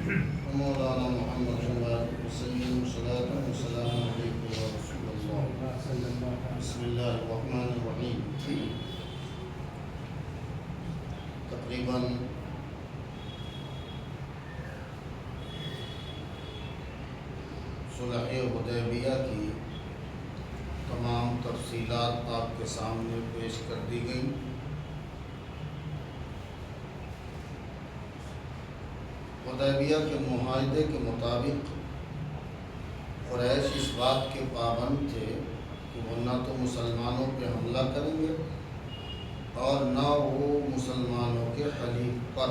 مولانا محمد وسلم صلاة وسلام علیکم یا رسول اللہ. بسم اللہ الرحمن الرحیم. تقریباً صلح حدیبیہ کی تمام تفصیلات آپ کے سامنے پیش کر دی گئیں. حدیبیہ کے معاہدے کے مطابق قریش اس بات کے پابند تھے کہ وہ نہ تو مسلمانوں پہ حملہ کریں گے اور نہ وہ مسلمانوں کے حلیف پر.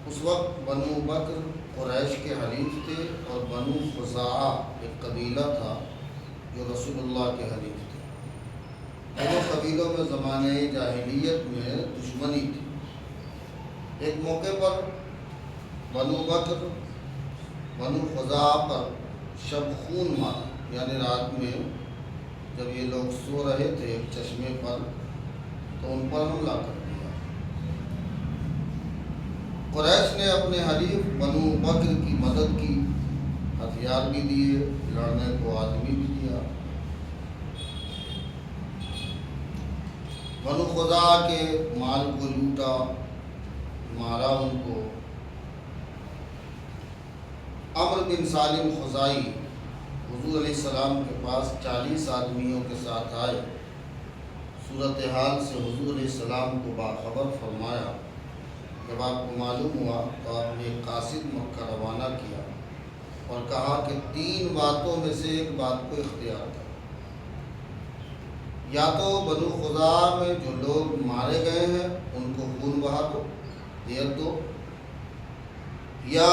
اس وقت بنو بکر قریش کے حلیف تھے اور بنو خزاعہ ایک قبیلہ تھا جو رسول اللہ کے حلیف تھے. دونوں قبیلوں میں زمانہ جاہلیت میں دشمنی تھی. ایک موقع پر بنو بکر بنو خزاعہ پر شب خون مارا، یعنی رات میں جب یہ لوگ سو رہے تھے ایک چشمے پر تو ان پر حملہ کر دیا. قریش نے اپنے حلیف بنو بکر کی مدد کی، ہتھیار بھی دیے، لڑنے کو آدمی بھی دیا. بنو خزاعہ کے مال کو لوٹا، مارا ان کو. عمرو بن سالم خزائی حضور علیہ السلام کے پاس 40 آدمیوں کے ساتھ آئے. صورتحال سے حضور علیہ السلام کو باخبر فرمایا. جب آپ کو معلوم ہوا تو آپ نے ایک قاصد مکہ روانہ کیا اور کہا کہ 3 باتوں میں سے ایک بات کو اختیار کرو. یا تو بنو خزاعہ میں جو لوگ مارے گئے ہیں ان کو خون بہا دو، دیت دو، یا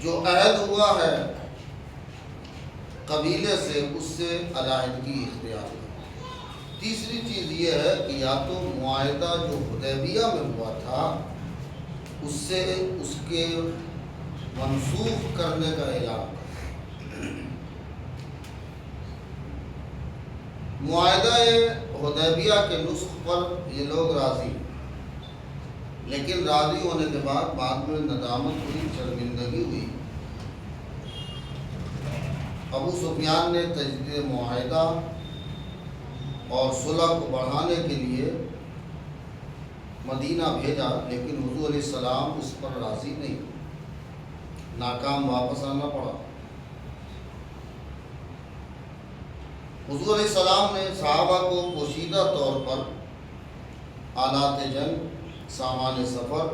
جو عہد ہوا ہے قبیلے سے اس سے علیحدگی اختیار کرو. تیسری چیز یہ ہے کہ یا تو معاہدہ جو حدیبیہ میں ہوا تھا اس سے اس کے منسوخ کرنے کا اعلان کرو. معاہدہ حدیبیہ کے نسخ پر یہ لوگ راضی، لیکن راضی ہونے کے بعد میں ندامت ہوئی، شرمندگی ہوئی. ابو سفیان نے تجدید معاہدہ اور صلح کو بڑھانے کے لیے مدینہ بھیجا، لیکن حضور علیہ السلام اس پر راضی نہیں، ناکام واپس آنا پڑا. حضور علیہ السلام نے صحابہ کو پوشیدہ طور پر آلات جنگ، سامان سفر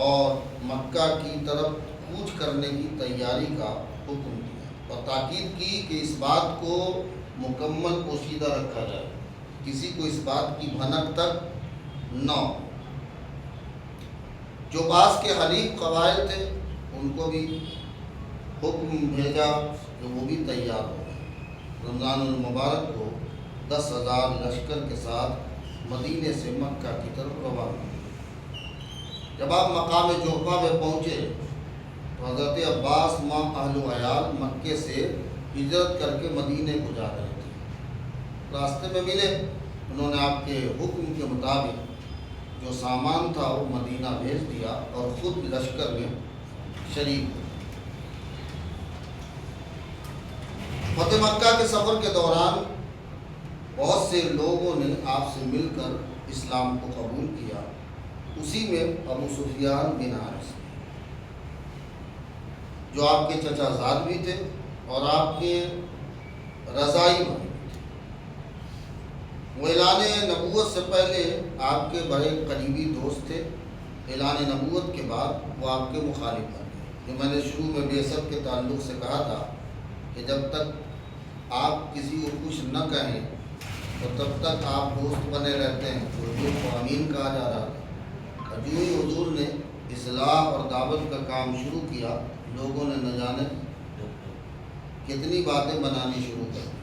اور مکہ کی طرف کوچ کرنے کی تیاری کا حکم دیا اور تاکید کی کہ اس بات کو مکمل پوشیدہ رکھا جائے، کسی کو اس بات کی بھنک تک نہ ہو. جو بعض کے حلیف قبائل تھے ان کو بھی حکم بھیجا کہ وہ بھی تیار ہو. رمضان المبارک کو 10,000 لشکر کے ساتھ مدینے سے مکہ کی طرف روانہ ہوئے. جب آپ مقام جوفہ میں پہنچے تو حضرت عباس ماں اہل و عیال مکے سے ہجرت کر کے مدینے کو جا رہے تھے. راستے میں ملے، انہوں نے آپ کے حکم کے مطابق جو سامان تھا وہ مدینہ بھیج دیا اور خود لشکر میں شریک ہوئے. فتح مکہ کے سفر کے دوران بہت سے لوگوں نے آپ سے مل کر اسلام کو قبول کیا. اسی میں ابو سفیان بن حارث جو آپ کے چچا زاد بھی تھے اور آپ کے رضائی بھائی تھے. وہ اعلان نبوت سے پہلے آپ کے بڑے قریبی دوست تھے. اعلان نبوت کے بعد وہ آپ کے مخالف بن گئے. جو میں نے شروع میں بعثت کے تعلق سے کہا تھا کہ جب تک آپ کسی کو کچھ نہ کہیں تو تب تک آپ دوست بنے رہتے ہیں. اردو کو امین کہا جا رہا تھا. جو ہی حضور نے اصلاح اور دعوت کا کام شروع کیا، لوگوں نے نہ جانے کتنی باتیں بنانی شروع کر دی.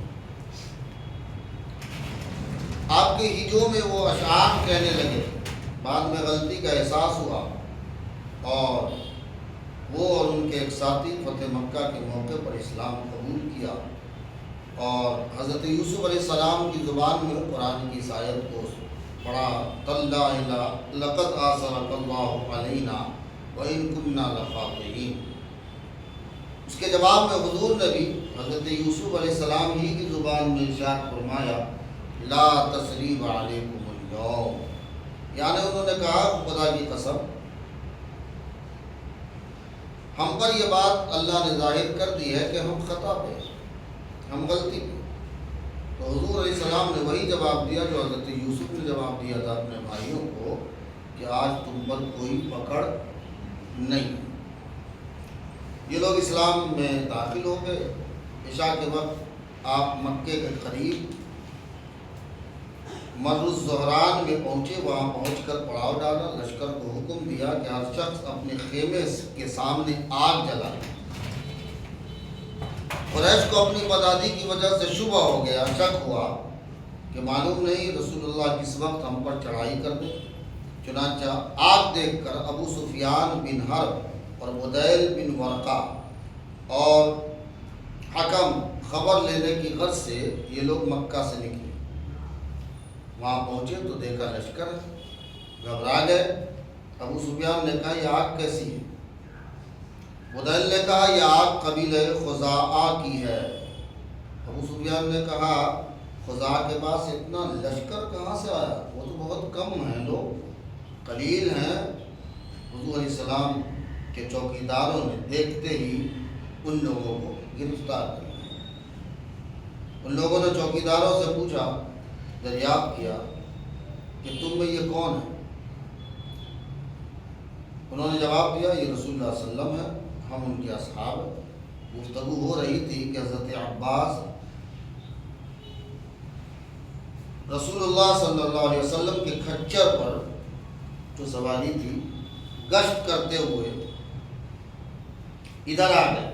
آپ کے ہجوں میں وہ اشعار کہنے لگے. بعد میں غلطی کا احساس ہوا اور وہ اور ان کے ایک ساتھی فتح مکہ کے موقع پر اسلام قبول کیا اور حضرت یوسف علیہ السلام کی زبان میں قرآن کی اس آیت کو پڑھا، تاللہ لقد آثرک اللہ علینا وإن كنا لخاطئین۔ اس کے جواب میں حضور نے بھی حضرت یوسف علیہ السلام ہی کی زبان میں ارشاد فرمایا، لا تثریب علیکم اليوم، یعنی انہوں نے کہا خدا کی قسم ہم پر یہ بات اللہ نے ظاہر کر دی ہے کہ ہم خطا پہ ہیں، ہم غلطی پہ۔ تو حضور علیہ السلام نے وہی جواب دیا جو حضرت یوسف نے جواب دیا تھا اپنے بھائیوں کو کہ آج تم پر کوئی پکڑ نہیں۔ یہ لوگ اسلام میں داخل ہو گئے۔ عشاء کے وقت آپ مکے کے قریب مر الزہران میں پہنچے، وہاں پہنچ کر پڑاؤ ڈالا، لشکر کو حکم دیا کہ ہر شخص اپنے خیمے کے سامنے آگ جلائے۔ قریش کو اپنی بدادی کی وجہ سے شبہ ہو گیا، شک ہوا کہ معلوم نہیں رسول اللہ کس وقت ہم پر چڑھائی کر دے۔ چنانچہ آگ دیکھ کر ابو سفیان بن حرب اور بدیل بن ورقہ اور حکم خبر لینے کی غرض سے یہ لوگ مکہ سے نکلے۔ وہاں پہنچے تو دیکھا لشکر ہے، گھبرا گئے۔ ابو سفیان نے کہا یہ آگ کیسی ہے؟ بدیل نے کہا یہ آگ قبیلہ خزاعہ کی ہے۔ ابو سفیان نے کہا خزاعہ کے پاس اتنا لشکر کہاں سے آیا؟ وہ تو بہت کم ہیں، لوگ قلیل ہیں۔ حضور علیہ السلام کے چوکیداروں نے دیکھتے ہی ان لوگوں کو گرفتار کر لیا۔ ان لوگوں نے چوکیداروں سے پوچھا، دریافت کیا کہ تم میں یہ کون ہے؟ انہوں نے جواب دیا یہ رسول اللہ صلی اللہ علیہ وسلم ہے، ہم ان کے اصحاب ہیں۔ گفتگو ہو رہی تھی کہ حضرت عباس رسول اللہ صلی اللہ علیہ وسلم کے کھچر پر جو سواری تھی گشت کرتے ہوئے ادھر آ گئے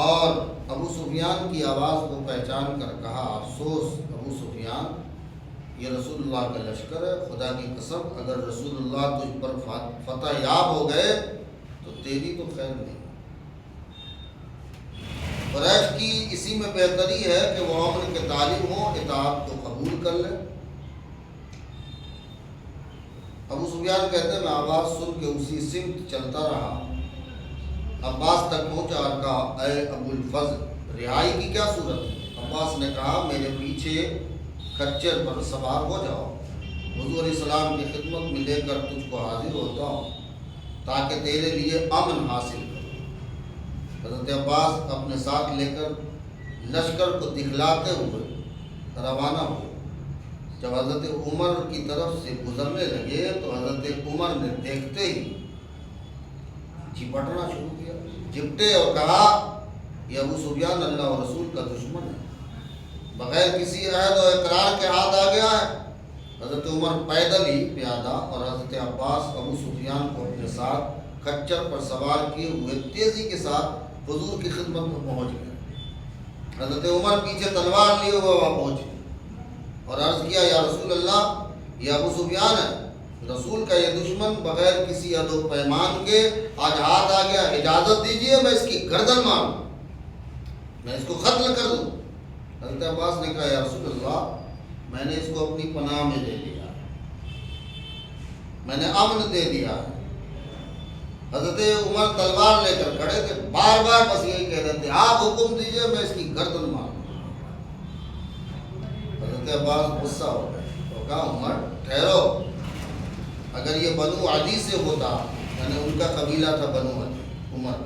اور ابو سفیان کی آواز کو پہچان کر کہا، افسوس ابو سفیان یہ رسول اللہ کا لشکر ہے، خدا کی قسم اگر رسول اللہ تجھ پر فتح یاب ہو گئے تو تیری تو خیر نہیں۔ قریش کی اسی میں بہتری ہے کہ وہ امر کے طالب ہوں، اطاعت کو قبول کر لیں۔ ابو سفیان کہتے ہیں میں آواز سن کے اسی سمت چلتا رہا، عباس تک پہنچا اور کہا اے ابو الفضل رہائی کی کیا صورت ہے؟ عباس نے کہا میرے پیچھے کھچر پر سوار ہو جاؤ، حضور علیہ السلام کی خدمت میں لے کر تجھ کو حاضر ہوتا ہوں تاکہ تیرے لیے امن حاصل کروں۔ حضرت عباس اپنے ساتھ لے کر لشکر کو دکھلاتے ہوئے روانہ ہوئے۔ جب حضرت عمر کی طرف سے گزرنے لگے تو حضرت عمر نے دیکھتے ہی چپٹنا شروع کیا، چپٹے اور کہا یہ ابو سفیان اللہ اور رسول کا دشمن ہے، بغیر کسی عہد و اقرار کے ہاتھ آ گیا ہے۔ حضرت عمر پیدل ہی پیادہ اور حضرت عباس ابو سفیان کو اپنے ساتھ کچر پر سوار کیے ہوئے تیزی کے ساتھ حضور کی خدمت میں پہنچ گئے۔ حضرت عمر پیچھے تلوار لیے ہوئے وہاں پہنچے اور عرض کیا یا رسول اللہ یہ ابو سفیان ہے، رسول کا یہ دشمن بغیر کسی عہد و پیمان کے آج ہاتھ آ گیا، اجازت دیجئے میں اس کی گردن ماروں، میں اس کو قتل کر دوں۔ حضرت عباس نے کہا یا رسول اللہ میں نے اس کو اپنی پناہ میں لے لیا، میں نے امن دے دیا۔ حضرت عمر تلوار لے کر کھڑے تھے، بار بار بس یہی کہہ رہے تھے آپ حکم دیجئے میں اس کی گردن ماروں۔ حضرت عباس غصہ ہو گئے تو کہا عمر ٹھہرو، اگر یہ بنو عدی سے ہوتا، یعنی ان کا قبیلہ تھا بنو عدی، عمر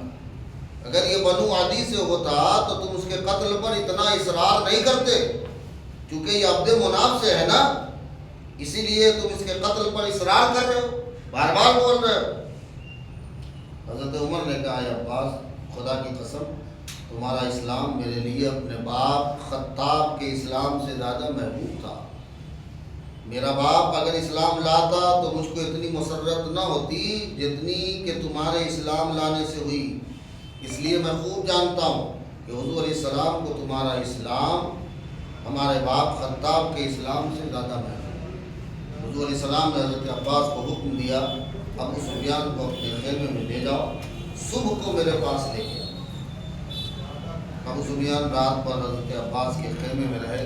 اگر یہ بنو عدی سے ہوتا تو تم اس کے قتل پر اتنا اصرار نہیں کرتے، چونکہ یہ عبد مناف سے ہے نا، اسی لیے تم اس کے قتل پر اصرار کر رہے ہو، بار بار بول رہے ہو۔ حضرت عمر نے کہا یا عباس خدا کی قسم تمہارا اسلام میرے لیے اپنے باپ خطاب کے اسلام سے زیادہ محبوب تھا، میرا باپ اگر اسلام لاتا تو مجھ کو اتنی مسرت نہ ہوتی جتنی کہ تمہارے اسلام لانے سے ہوئی، اس لیے میں خوب جانتا ہوں کہ حضور علیہ السلام کو تمہارا اسلام ہمارے باپ خطاب کے اسلام سے زیادہ محبوب ہے۔ حضور علیہ السلام نے حضرت عباس کو حکم دیا ابو سفیان کو اپنے خیمے میں لے جاؤ، صبح کو میرے پاس لے کے آؤ۔ ابو سفیان رات پر حضرت عباس کے خیمے میں رہے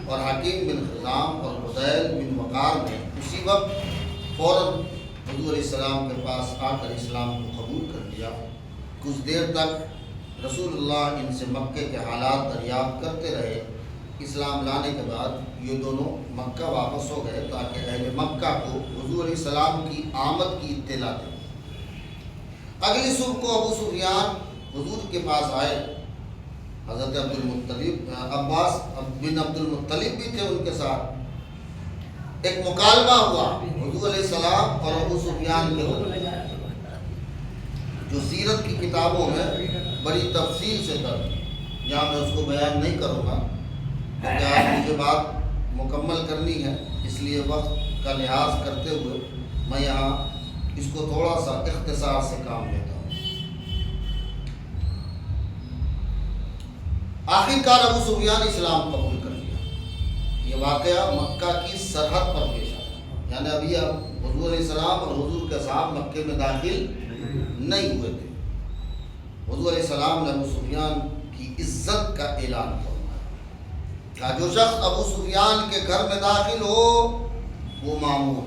اور حکیم بن حزام اور حذیل بن وقار نے اسی وقت فوراً حضور علیہ السلام کے پاس آ کر اسلام کو قبول کر لیا۔ کچھ دیر تک رسول اللہ ان سے مکے کے حالات دریافت کرتے رہے۔ اسلام لانے کے بعد یہ دونوں مکہ واپس ہو گئے تاکہ اہل مکہ کو حضور علیہ السلام کی آمد کی اطلاع دیں۔ اگلی صبح کو ابو سفیان حضور کے پاس آئے۔ حضرت عباس بن عبد المطلب بھی تھے ان کے ساتھ۔ ایک مکالمہ ہوا حضور علیہ السلام اور ابو سفیان کے درمیان، جو سیرت کی کتابوں میں بڑی تفصیل سے درج، یہاں میں اس کو بیان نہیں کروں گا کیونکہ آج مجھے بات مکمل کرنی ہے، اس لیے وقت کا لحاظ کرتے ہوئے میں یہاں اس کو تھوڑا سا اختصار سے کام لیتا ہوں۔ آخر کار ابو سفیان اسلام قبول کر لیا۔ یہ واقعہ مکہ کی سرحد پر پیش آیا، یعنی ابھی حضور علیہ السلام اور حضور کے صاحب مکے میں داخل نہیں ہوئے تھے۔ حضور علیہ السلام نے ابو سفیان کی عزت کا اعلان فرمایا کہ جو شخص ابو سفیان کے گھر میں داخل ہو وہ معمور،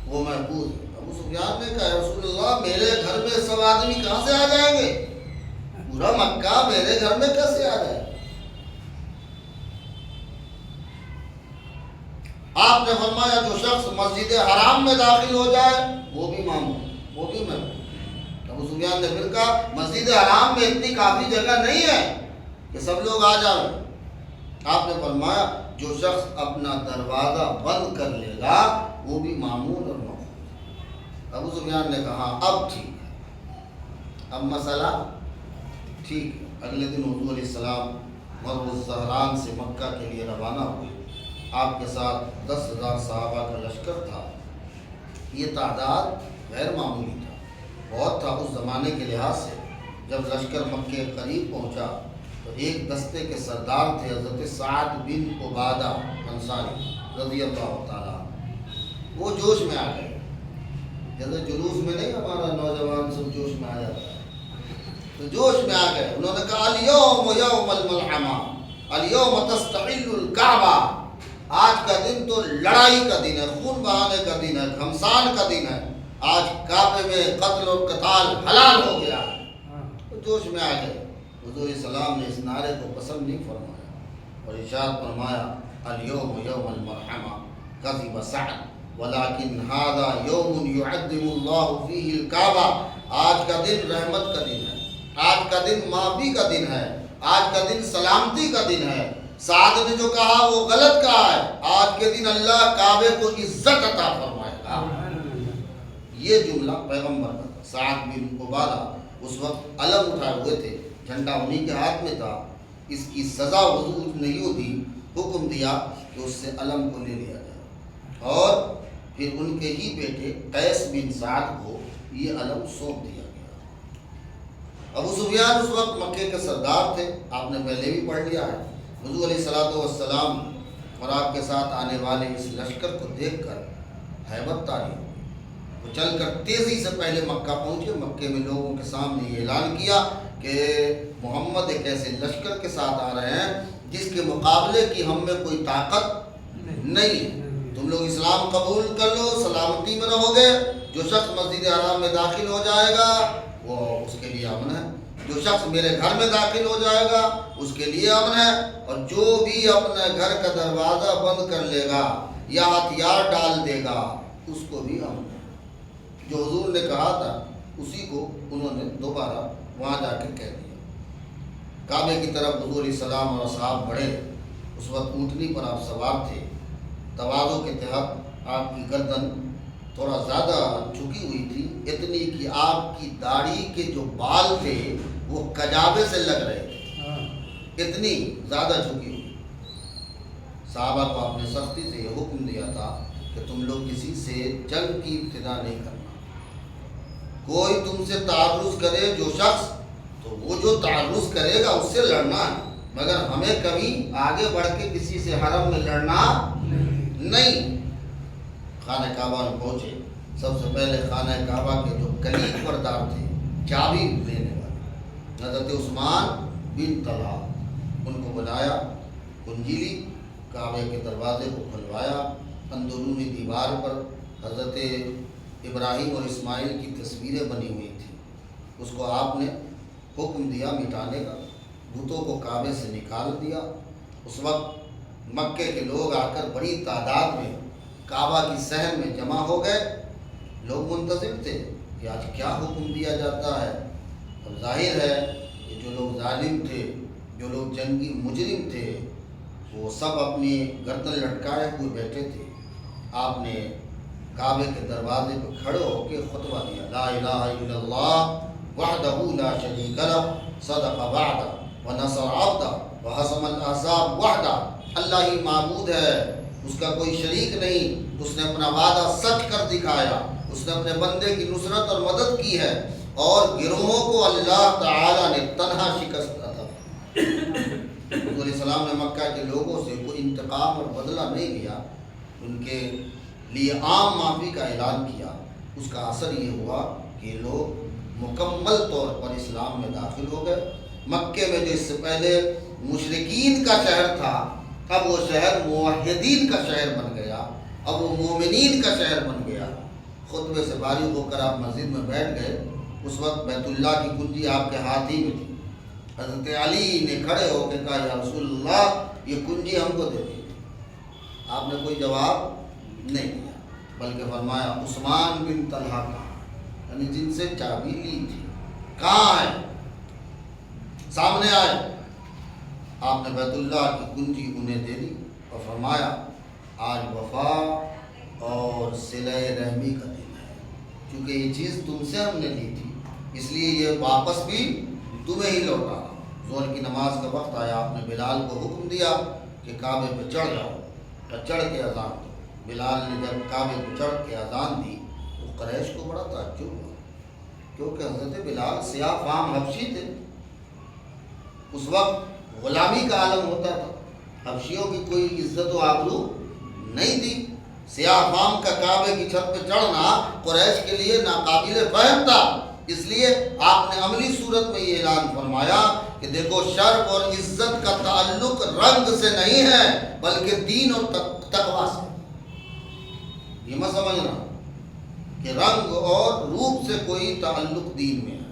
وہ محفوظ ہے۔ ابو سفیان نے کہا رسول اللہ میرے گھر میں سب آدمی کہاں سے آ جائیں گے؟ پورا مکہ میرے گھر میں کیسے آ جائے؟ آپ نے فرمایا جو شخص مسجد حرام میں داخل ہو جائے وہ بھی معمور، وہ بھی محفوظ۔ ابو سفیان نے پھر کہا مسجد حرام میں اتنی کافی جگہ نہیں ہے کہ سب لوگ آ جائیں۔ آپ نے فرمایا جو شخص اپنا دروازہ بند کر لے گا وہ بھی معمول اور محفوظ۔ ابو سفیان نے کہا اب ٹھیک ہے، اب مسئلہ ٹھیک ہے۔ اگلے دن حضور علیہ السلام مرو الزہران سے مکہ کے لیے روانہ ہوئے۔ آپ کے ساتھ 10,000 صحابہ کا لشکر تھا۔ یہ تعداد غیر معمولی تھا، بہت تھا اس زمانے کے لحاظ سے۔ جب لشکر مکے کے قریب پہنچا تو ایک دستے کے سردار تھے حضرت سعد بن عبادہ انصاری رضی اللہ تعالیٰ، وہ جوش میں آ گئے۔ جیسے جلوس میں نہیں ہمارا نوجوان سب جوش میں آ جاتا ہے، تو جوش میں آ گئے۔ انہوں نے کہا الیوم یوم الملحمہ، الیوم تستحل الکعبہ، آج کا دن تو لڑائی کا دن ہے، خون بہانے کا دن ہے، گھمسان کا دن ہے، آج کعبے میں قتل و قتال حلال ہو گیا۔ تو جوش میں آ گئے۔ حضور علیہ السلام نے اس نعرے کو پسند نہیں فرمایا اور ارشاد فرمایا الیوم یوم المرحمہ کذب سعد ولکن ھذا یوم یعظم اللہ فیہ الکعبہ، آج کا دن رحمت کا دن ہے، آج کا دن معافی کا دن ہے، آج کا دن سلامتی کا دن ہے۔ سعد نے جو کہا وہ غلط کہا ہے، آج کے دن اللہ کعبے کو عزت عطا فرمائے گا۔ یہ جملہ پیغمبر کا تھا۔ سعد بن عبادہ اس وقت علم اٹھائے ہوئے تھے، جھنڈا انہی کے ہاتھ میں تھا۔ اس کی سزا حضور نے یوں دی، حکم دیا کہ اس سے علم کو لے لیا جائے اور پھر ان کے ہی بیٹے قیس بن سعد کو یہ علم سونپ دیا گیا۔ ابو سفیان اس وقت مکے کے سردار تھے، آپ نے پہلے بھی پڑھ لیا ہے۔ حضور علیہ السلام اور آپ کے ساتھ آنے والے اس لشکر کو دیکھ کر ہیبت طاری ہوئی۔ وہ چل کر تیزی سے پہلے مکہ پہنچے۔ مکے میں لوگوں کے سامنے یہ اعلان کیا کہ محمد ایک ایسے لشکر کے ساتھ آ رہے ہیں جس کے مقابلے کی ہم میں کوئی طاقت نہیں ہے، تم لوگ اسلام قبول کر لو، سلامتی میں رہو گے۔ جو شخص مسجد حرام میں داخل ہو جائے گا وہ اس کے لیے امن ہے، جو شخص میرے گھر میں داخل ہو جائے گا اس کے لیے امن ہے، اور جو بھی اپنے گھر کا دروازہ بند کر لے گا یا ہتھیار ڈال دے گا اس کو بھی امن ہے۔ جو حضور نے کہا تھا اسی کو انہوں نے دوبارہ وہاں جا کے کہہ دیا۔ کعبے کی طرف حضور علیہ السلام اور اصحاب بڑھے۔ اس وقت اونٹنی پر آپ سوار تھے۔ تواضع کے تحت آپ کی گردن تھوڑا زیادہ جھکی ہوئی تھی، اتنی کہ آپ کی داڑھی کے جو بال تھے وہ کجاوے سے لگ رہے تھے، اتنی زیادہ جھکی ہوئی۔ صحابہ کو آپ نے سختی سے یہ حکم دیا تھا کہ تم لوگ کسی سے جنگ کی ابتدا نہیں کرنا، کوئی تم سے تعرض کرے جو شخص تو وہ جو تعرض کرے گا اس سے لڑنا ہے، مگر ہمیں کبھی آگے بڑھ کے کسی سے حرم میں لڑنا نہیں۔ خانہ کعبہ میں پہنچے۔ سب سے پہلے خانہ کعبہ کے جو کلید بردار تھے، چابی دینے والے، حضرت عثمان بن طلحہ ان کو بلایا، کنجی لی، کعبے کے دروازے کو کھلوایا، اندرونی دیوار پر حضرت ابراہیم اور اسماعیل کی تصویریں بنی ہوئی تھیں، اس کو آپ نے حکم دیا مٹانے کا، بتوں کو کعبے سے نکال دیا۔ اس وقت مکے کے لوگ آ کر بڑی تعداد میں کعبہ کی صحن میں جمع ہو گئے۔ لوگ منتظر تھے کہ آج کیا حکم دیا جاتا ہے۔ اب ظاہر ہے کہ جو لوگ ظالم تھے، جو لوگ جنگی مجرم تھے، وہ سب اپنی گردن لٹکائے ہوئے بیٹھے تھے۔ آپ نے کعبے کے دروازے پہ کھڑے ہو کے خطبہ دیا، لا الہ الا اللہ وحدہ لا شریک لہ صدق وعدہ ونصر عبدہ وہزم الاحزاب وحدہ۔ اللہ ہی معبود ہے، اس کا کوئی شریک نہیں، اس نے اپنا وعدہ سچ کر دکھایا، اس نے اپنے بندے کی نصرت اور مدد کی ہے، اور گروہوں کو اللہ تعالی نے تنہا شکست عطا کی۔ حضور علیہ السلام نے مکہ کے لوگوں سے کوئی انتقام اور بدلہ نہیں لیا، ان کے لیے عام معافی کا اعلان کیا۔ اس کا اثر یہ ہوا کہ لوگ مکمل طور پر اسلام میں داخل ہو گئے۔ مکے میں جو اس سے پہلے مشرکین کا شہر تھا، اب وہ شہر موحدین کا شہر بن گیا، اب وہ مومنین کا شہر بن گیا۔ خطبے سے فارغ ہو کر آپ مسجد میں بیٹھ گئے، اس وقت بیت اللہ کی کنجی آپ کے ہاتھ ہی میں تھی۔ حضرت علی نے کھڑے ہو کے کہا، یا رسول اللہ یہ کنجی ہم کو دے دیجیے۔ آپ نے کوئی جواب نہیں دیا، بلکہ فرمایا عثمان بن طلحہ کہاں، یعنی جن سے چابی لی تھی، کہاں ہے؟ سامنے آئے۔ آپ نے بیت اللہ کی کنجی انہیں دے دی اور فرمایا آج وفا اور صلہ رحمی کا دن ہے، کیونکہ یہ چیز تم سے ہم نے لی تھی، اس لیے یہ واپس بھی تمہیں ہی لوٹا۔ ظہر کی نماز کا وقت آیا، آپ نے بلال کو حکم دیا کہ کعبے پہ چڑھ جاؤ اور چڑھ کے اذان دو۔ بلال نے جب کعبے پہ چڑھ کے اذان دی تو قریش کو بڑا تعجب ہوا، کیونکہ حضرت بلال سیاہ فام حبشی تھے۔ اس وقت غلامی کا عالم ہوتا تھا، حبشیوں کی کوئی عزت و آبرو نہیں تھی۔ سیاہ فام کا کعبے کی چھت پہ چڑھنا قریش کے لیے ناقابل فہم تھا، اس لیے آپ نے عملی صورت میں یہ اعلان فرمایا کہ دیکھو شرف اور عزت کا تعلق رنگ سے نہیں ہے بلکہ دین اور تقویٰ سے۔ یہ مت سمجھنا کہ رنگ اور روپ سے کوئی تعلق دین میں ہے۔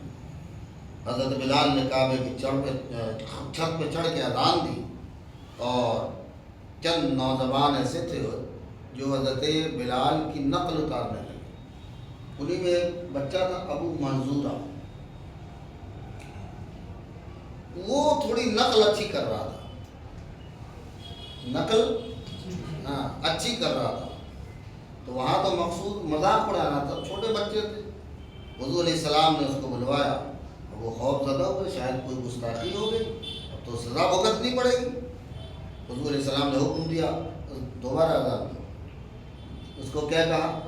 حضرت بلال نے کعبے کی چھت پہ چڑھ کے اذان دی، اور چند نوجوان ایسے تھے جو حضرت بلال کی نقل اتارنے لگے۔ انہیں میں ایک بچہ تھا ابو منظورہ، وہ تھوڑی نقل اچھی کر رہا تھا، نقل اچھی کر رہا تھا، تو وہاں تو مقصود مذاق اڑانا تھا، چھوٹے بچے تھے۔ حضور علیہ السلام نے اس کو بلوایا، اب وہ خوف زدہ ہوئے، شاید کوئی گستاخی ہو گئی، اب تو سزا بھگتنی پڑے گی۔ حضور علیہ السلام نے حکم دیا دوبارہ اذان دو۔ اس کو کیا کہا؟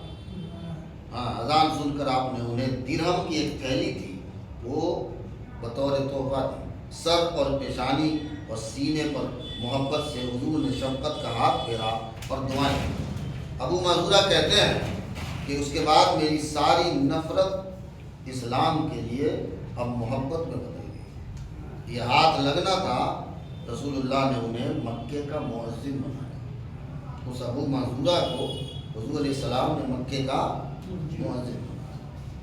اذان سن کر آپ نے انہیں درہم کی ایک تھیلی تھی وہ بطور تحفہ دی۔ سر اور پیشانی اور سینے پر محبت سے حضور نے شفقت کا ہاتھ پھیرا اور دعائیں کی۔ ابو منظورہ کہتے ہیں کہ اس کے بعد میری ساری نفرت اسلام کے لیے اب محبت میں بدل گئی۔ یہ ہاتھ لگنا تھا، رسول اللہ نے انہیں مکے کا مؤذن بنایا۔ اس ابو منظورہ کو حضور علیہ السلام نے مکے کا مؤذن بنایا۔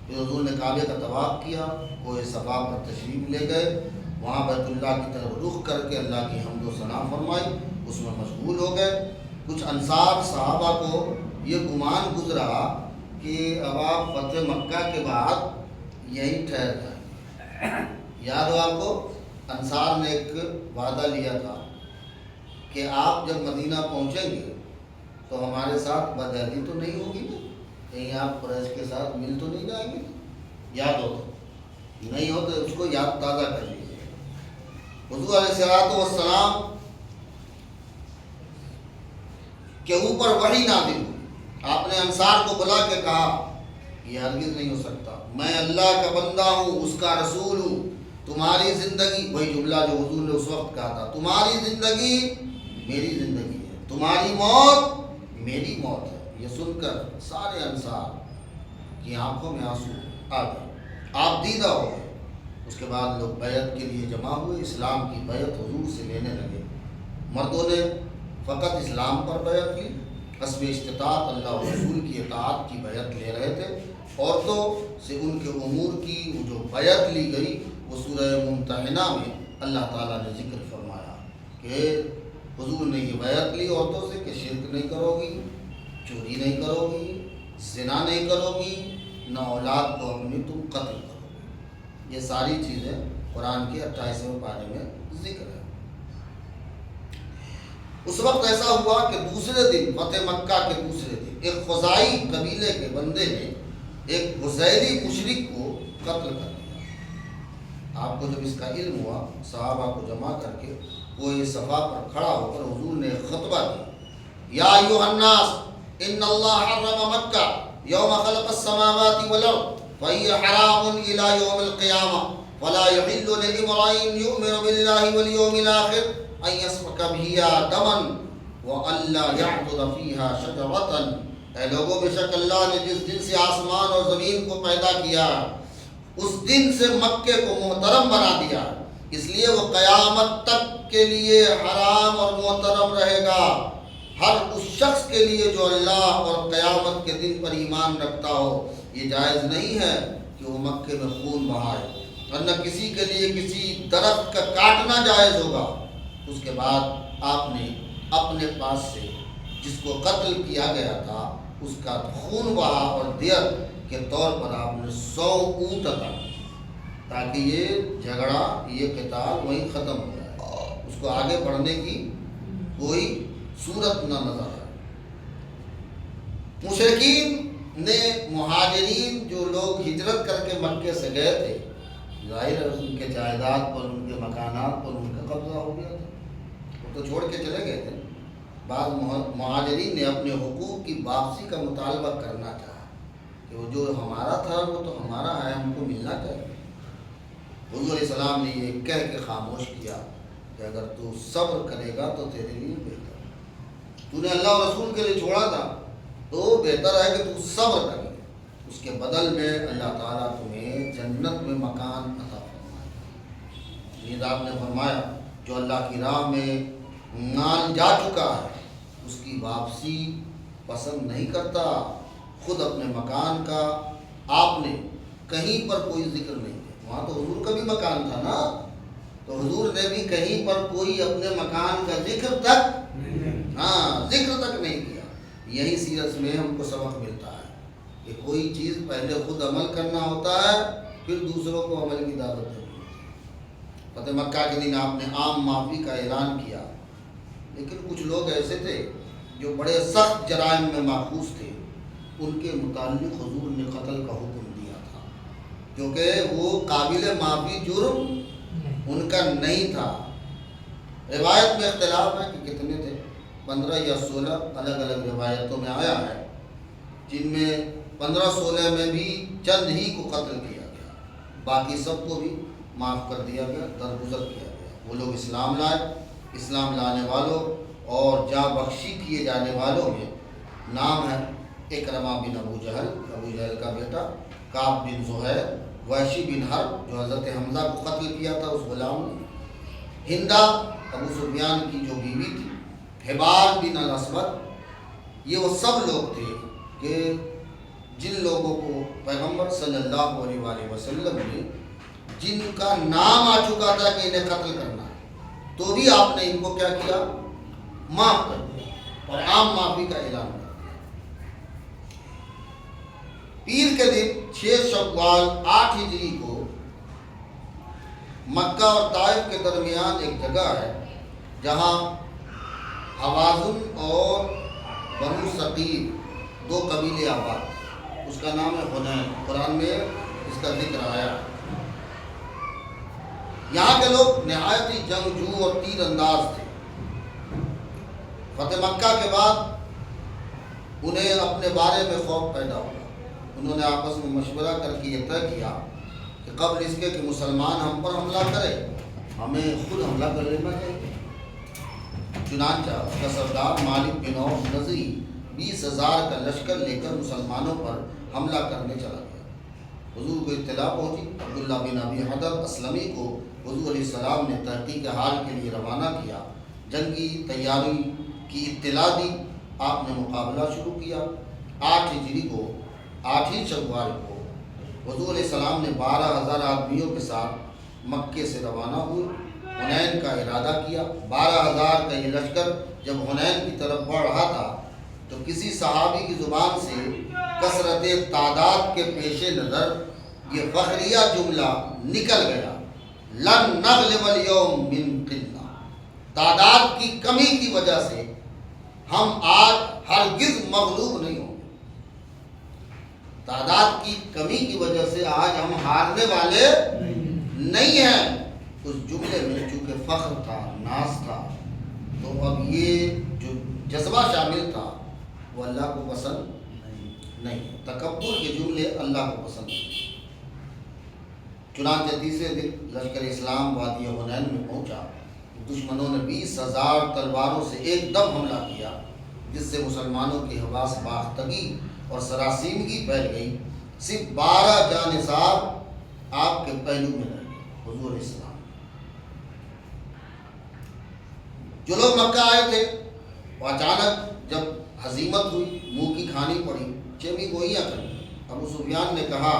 پھر حضور نے کعبے کا طواف کیا، کوہ صفا پر تشریف لے گئے، وہاں بیت اللہ کی طرف رخ کر کے اللہ کی حمد و ثنا فرمائی، اس میں مشغول ہو گئے۔ کچھ انصار صحابہ کو یہ گمان گزرا کہ اب آپ فتح مکہ کے بعد یہیں ٹھہر جائیں۔ یاد ہو آپ کو انصار نے ایک وعدہ لیا تھا کہ آپ جب مدینہ پہنچیں گے تو ہمارے ساتھ بدعہدی تو نہیں ہوگی نا، کہیں آپ قریش کے ساتھ مل تو نہیں جائیں گے؟ یاد ہو تو نہیں ہو تو اس کو یاد تازہ کر لیجیے۔ حضور علیہ السلام کے اوپر وحی نازل ہوئی، آپ نے انصار کو بلا کے کہا یہ ہرگز نہیں ہو سکتا، میں اللہ کا بندہ ہوں، اس کا رسول ہوں، تمہاری زندگی، وہی جملہ جو حضور نے اس وقت کہا تھا، تمہاری زندگی میری زندگی ہے، تمہاری موت میری موت ہے۔ یہ سن کر سارے انصار کی آنکھوں میں آنسو آ گئے، آپ دیدہ ہو گئے۔ اس کے بعد لوگ بیعت کے لیے جمع ہوئے، اسلام کی بیعت حضور سے لینے لگے۔ مردوں نے فقط اسلام پر بیعت لی، حسب استطاعت اللہ و رسول کی اطاعت کی بیعت لے رہے تھے۔ عورتوں سے ان کے امور کی جو بیعت لی گئی وہ سورہ ممتحنہ میں اللہ تعالیٰ نے ذکر فرمایا کہ حضور نے یہ بیعت لی عورتوں سے کہ شرک نہیں کرو گی، چوری نہیں کرو گی، زنا نہیں کرو گی، نہ اولاد کو اپنی تم قتل کرو گی۔ یہ ساری چیزیں قرآن کے 28ویں پارے میں ذکر ہے۔ اس وقت ایسا ہوا کہ دوسرے دن، فتح مکہ کے دوسرے دن، ایک خزائی قبیلے کے بندے نے ایک حذیلی مشرک کو قتل کر دیا۔ آپ کو جب اس کا علم ہوا، صحابہ کو جمع کر کے کوئی صفا پر کھڑا ہو کر حضور نے خطبہ دیا، یا ایھا الناس ان اللہ حرم مکہ یوم خلق السماوات والارض فہی حرام الی یوم القیامہ ولا یحل لامرئ یؤمن باللہ والیوم الآخر ان یسفک بها دما وان لا یعبد فیہا شجرۃ۔ اے لوگوں، بے شک اللہ نے جس دن سے آسمان اور زمین کو پیدا کیا اس دن سے مکے کو محترم بنا دیا، اس لیے وہ قیامت تک کے لیے حرام اور محترم رہے گا۔ ہر اس شخص کے لیے جو اللہ اور قیامت کے دن پر ایمان رکھتا ہو، یہ جائز نہیں ہے کہ وہ مکے میں خون بہائے، اور نہ کسی کے لیے کسی درخت کا کاٹنا جائز ہوگا۔ اس کے بعد آپ نے اپنے پاس سے جس کو قتل کیا گیا تھا اس کا خون بہا اور دیت کے طور پر آپ نے 100 اونٹ عطا کی، تاکہ یہ جھگڑا، یہ قتال وہیں ختم ہو جائے، اس کو آگے بڑھنے کی کوئی صورت نہ نظر آئے۔ مشرکین نے مہاجرین جو لوگ ہجرت کر کے مکے سے گئے تھے، ظاہر ہے ان کے جائیداد پر، ان کے مکانات پر ان کا قبضہ ہو گیا تھا، وہ تو چھوڑ کے چلے گئے تھے۔ بعض مہاجرین نے اپنے حقوق کی واپسی کا مطالبہ کرنا چاہا کہ وہ جو ہمارا تھا وہ تو ہمارا ہے، ہم کو ملنا چاہیے۔ حضور علیہ السلام نے یہ کہہ کے خاموش کیا کہ اگر تو صبر کرے گا تو تیرے لیے بہتر ہے، تو نے اللہ اور رسول کے لیے چھوڑا تھا تو بہتر ہے کہ تو صبر کرے، اس کے بدل میں اللہ تعالیٰ تمہیں جنت میں مکان عطا فرمائے۔ یہ آپ نے فرمایا جو اللہ کی راہ میں مال جا چکا ہے اس کی واپسی پسند نہیں کرتا۔ خود اپنے مکان کا آپ نے کہیں پر کوئی ذکر نہیں کیا، وہاں تو حضور کا بھی مکان تھا نا، تو حضور نے بھی کہیں پر کوئی اپنے مکان کا ذکر تک نہیں کیا۔ یہی سیرت میں ہم کو سبق ملتا ہے کہ کوئی چیز پہلے خود عمل کرنا ہوتا ہے، پھر دوسروں کو عمل کی دعوت دینی ہوتی ہے۔ فتح مکہ کے دن آپ نے عام معافی کا اعلان کیا، لیکن کچھ لوگ ایسے تھے جو بڑے سخت جرائم میں ماخوذ تھے، ان کے متعلق حضور نے قتل کا حکم دیا تھا، کیونکہ وہ قابل معافی جرم ان کا نہیں تھا۔ روایت میں اختلاف ہے کہ کتنے تھے، 15 یا 16 الگ الگ روایتوں میں آیا ہے، جن میں 15-16 میں بھی چند ہی کو قتل کیا گیا، باقی سب کو بھی معاف کر دیا گیا، درگزر کیا گیا۔ وہ لوگ اسلام لائے، اسلام لانے والوں اور جاں بخشی کیے جانے والوں میں نام ہے اکرمہ بن ابو جہل کا بیٹا، کعب بن زہیر، وحشی بن حرب جو حضرت حمزہ کو قتل کیا تھا اس غلام نے، ہندا ابو سفیان کی جو بیوی تھی، حبار بن الاسود، یہ وہ سب لوگ تھے کہ جن لوگوں کو پیغمبر صلی اللہ علیہ وآلہ وسلم نے جن کا نام آ چکا تھا کہ انہیں قتل کرنا ہے، تو بھی آپ نے ان کو کیا کیا، معاف کر دیا اور عام معافی کا اعلان کر دیا۔ پیر کے دن 6 شوال 8 ہجری کو مکہ اور طائف کے درمیان ایک جگہ ہے جہاں حوازن اور بنو ثقیف 2 قبیلے آباد تھے، اس کا نام ہے حنین، قرآن میں اس کا ذکر آیا ہے۔ یہاں کے لوگ نہایت ہی جنگجو اور تیر انداز تھے۔ فتح مکہ کے بعد انہیں اپنے بارے میں خوف پیدا ہوا، انہوں نے آپس میں مشورہ کر کے یہ طے کیا کہ قبل اس کے کہ مسلمان ہم پر حملہ کرے ہمیں خود حملہ کر لینا چاہیے۔ چنانچہ اس کا سردار مالک بن عوف نظری 20,000 کا لشکر لے کر مسلمانوں پر حملہ کرنے چلا گیا۔ حضور کو اطلاع پہنچی، عبداللہ بن ابی حدر اسلمی کو حضور علیہ السلام نے تحقیق حال کے لیے روانہ کیا، جنگی تیاری کی اطلاع دی، آپ نے مقابلہ شروع کیا۔ 8 ہجری کو 8 شوال کو حضور علیہ السلام نے 12,000 آدمیوں کے ساتھ مکے سے روانہ ہوئے، حنین کا ارادہ کیا۔ 12,000 کا یہ لشکر جب حنین کی طرف بڑھ رہا تھا تو کسی صحابی کی زبان سے کثرت تعداد کے پیش نظر یہ فخریہ جملہ نکل گیا، لن نغلب اليوم من قلہ، تعداد کی کمی کی وجہ سے ہم آج ہرگز مغلوب نہیں ہوں گے، تعداد کی کمی کی وجہ سے آج ہم ہارنے والے نہیں ہیں۔ اس جملے میں چونکہ فخر تھا، ناز تھا، تو اب یہ جو جذبہ شامل تھا وہ اللہ کو پسند نہیں ہے۔ تکبر کے جملے اللہ کو پسند نہیں۔ چنانچہ تیسرے دن لشکر اسلام وادی حنین میں پہنچا، دشمنوں نے 20,000 تلواروں سے ایک دم حملہ کیا، جس سے مسلمانوں کی حواس باختگی اور سراسیمگی پھیل گئی۔ صرف 12 جانصار آپ کے پہلو میں رہ گئے، حضور علیہ السلام۔ جو لوگ مکہ آئے تھے وہ اچانک جب ہزیمت ہوئی، منہ کی کھانی پڑی، چیمی گوئیاں کریں۔ ابو سفیان نے کہا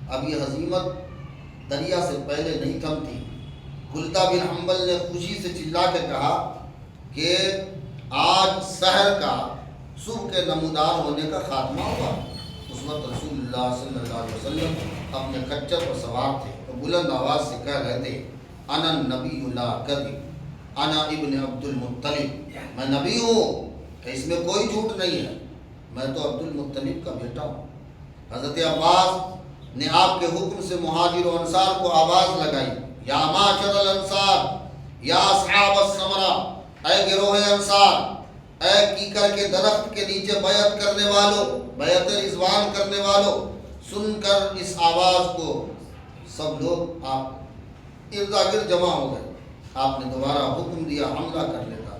اب یہ ہزیمت دریا سے پہلے نہیں تھمتی۔ خلدہ بن حنبل نے خوشی سے چلا کے کہا کہ آج سحر کا، صبح کے نمودار ہونے کا خاتمہ ہوا۔ اس وقت رسول اللہ صلی اللہ علیہ وسلم اپنے خچر پر سوار تھے تو بلند آواز سے کہہ رہے تھے، انا النبی لا کذب، انا ابن عبد المطلب، میں نبی ہوں کہ اس میں کوئی جھوٹ نہیں ہے، میں تو عبد المطلب کا بیٹا ہوں۔ حضرت عباس نے آپ کے حکم سے مہاجر و انصار کو آواز لگائی، یا معاشر الانصار، یا اصحاب الثمرہ، اے گروہ انصار، اے کیکر کے درخت کے نیچے بیعت کرنے والوں، بیعت رضوان کرنے والوں، سن کر اس آواز کو سب لوگ آپ ارد گرد جمع ہو گئے۔ آپ نے دوبارہ حکم دیا حملہ کرنے کا۔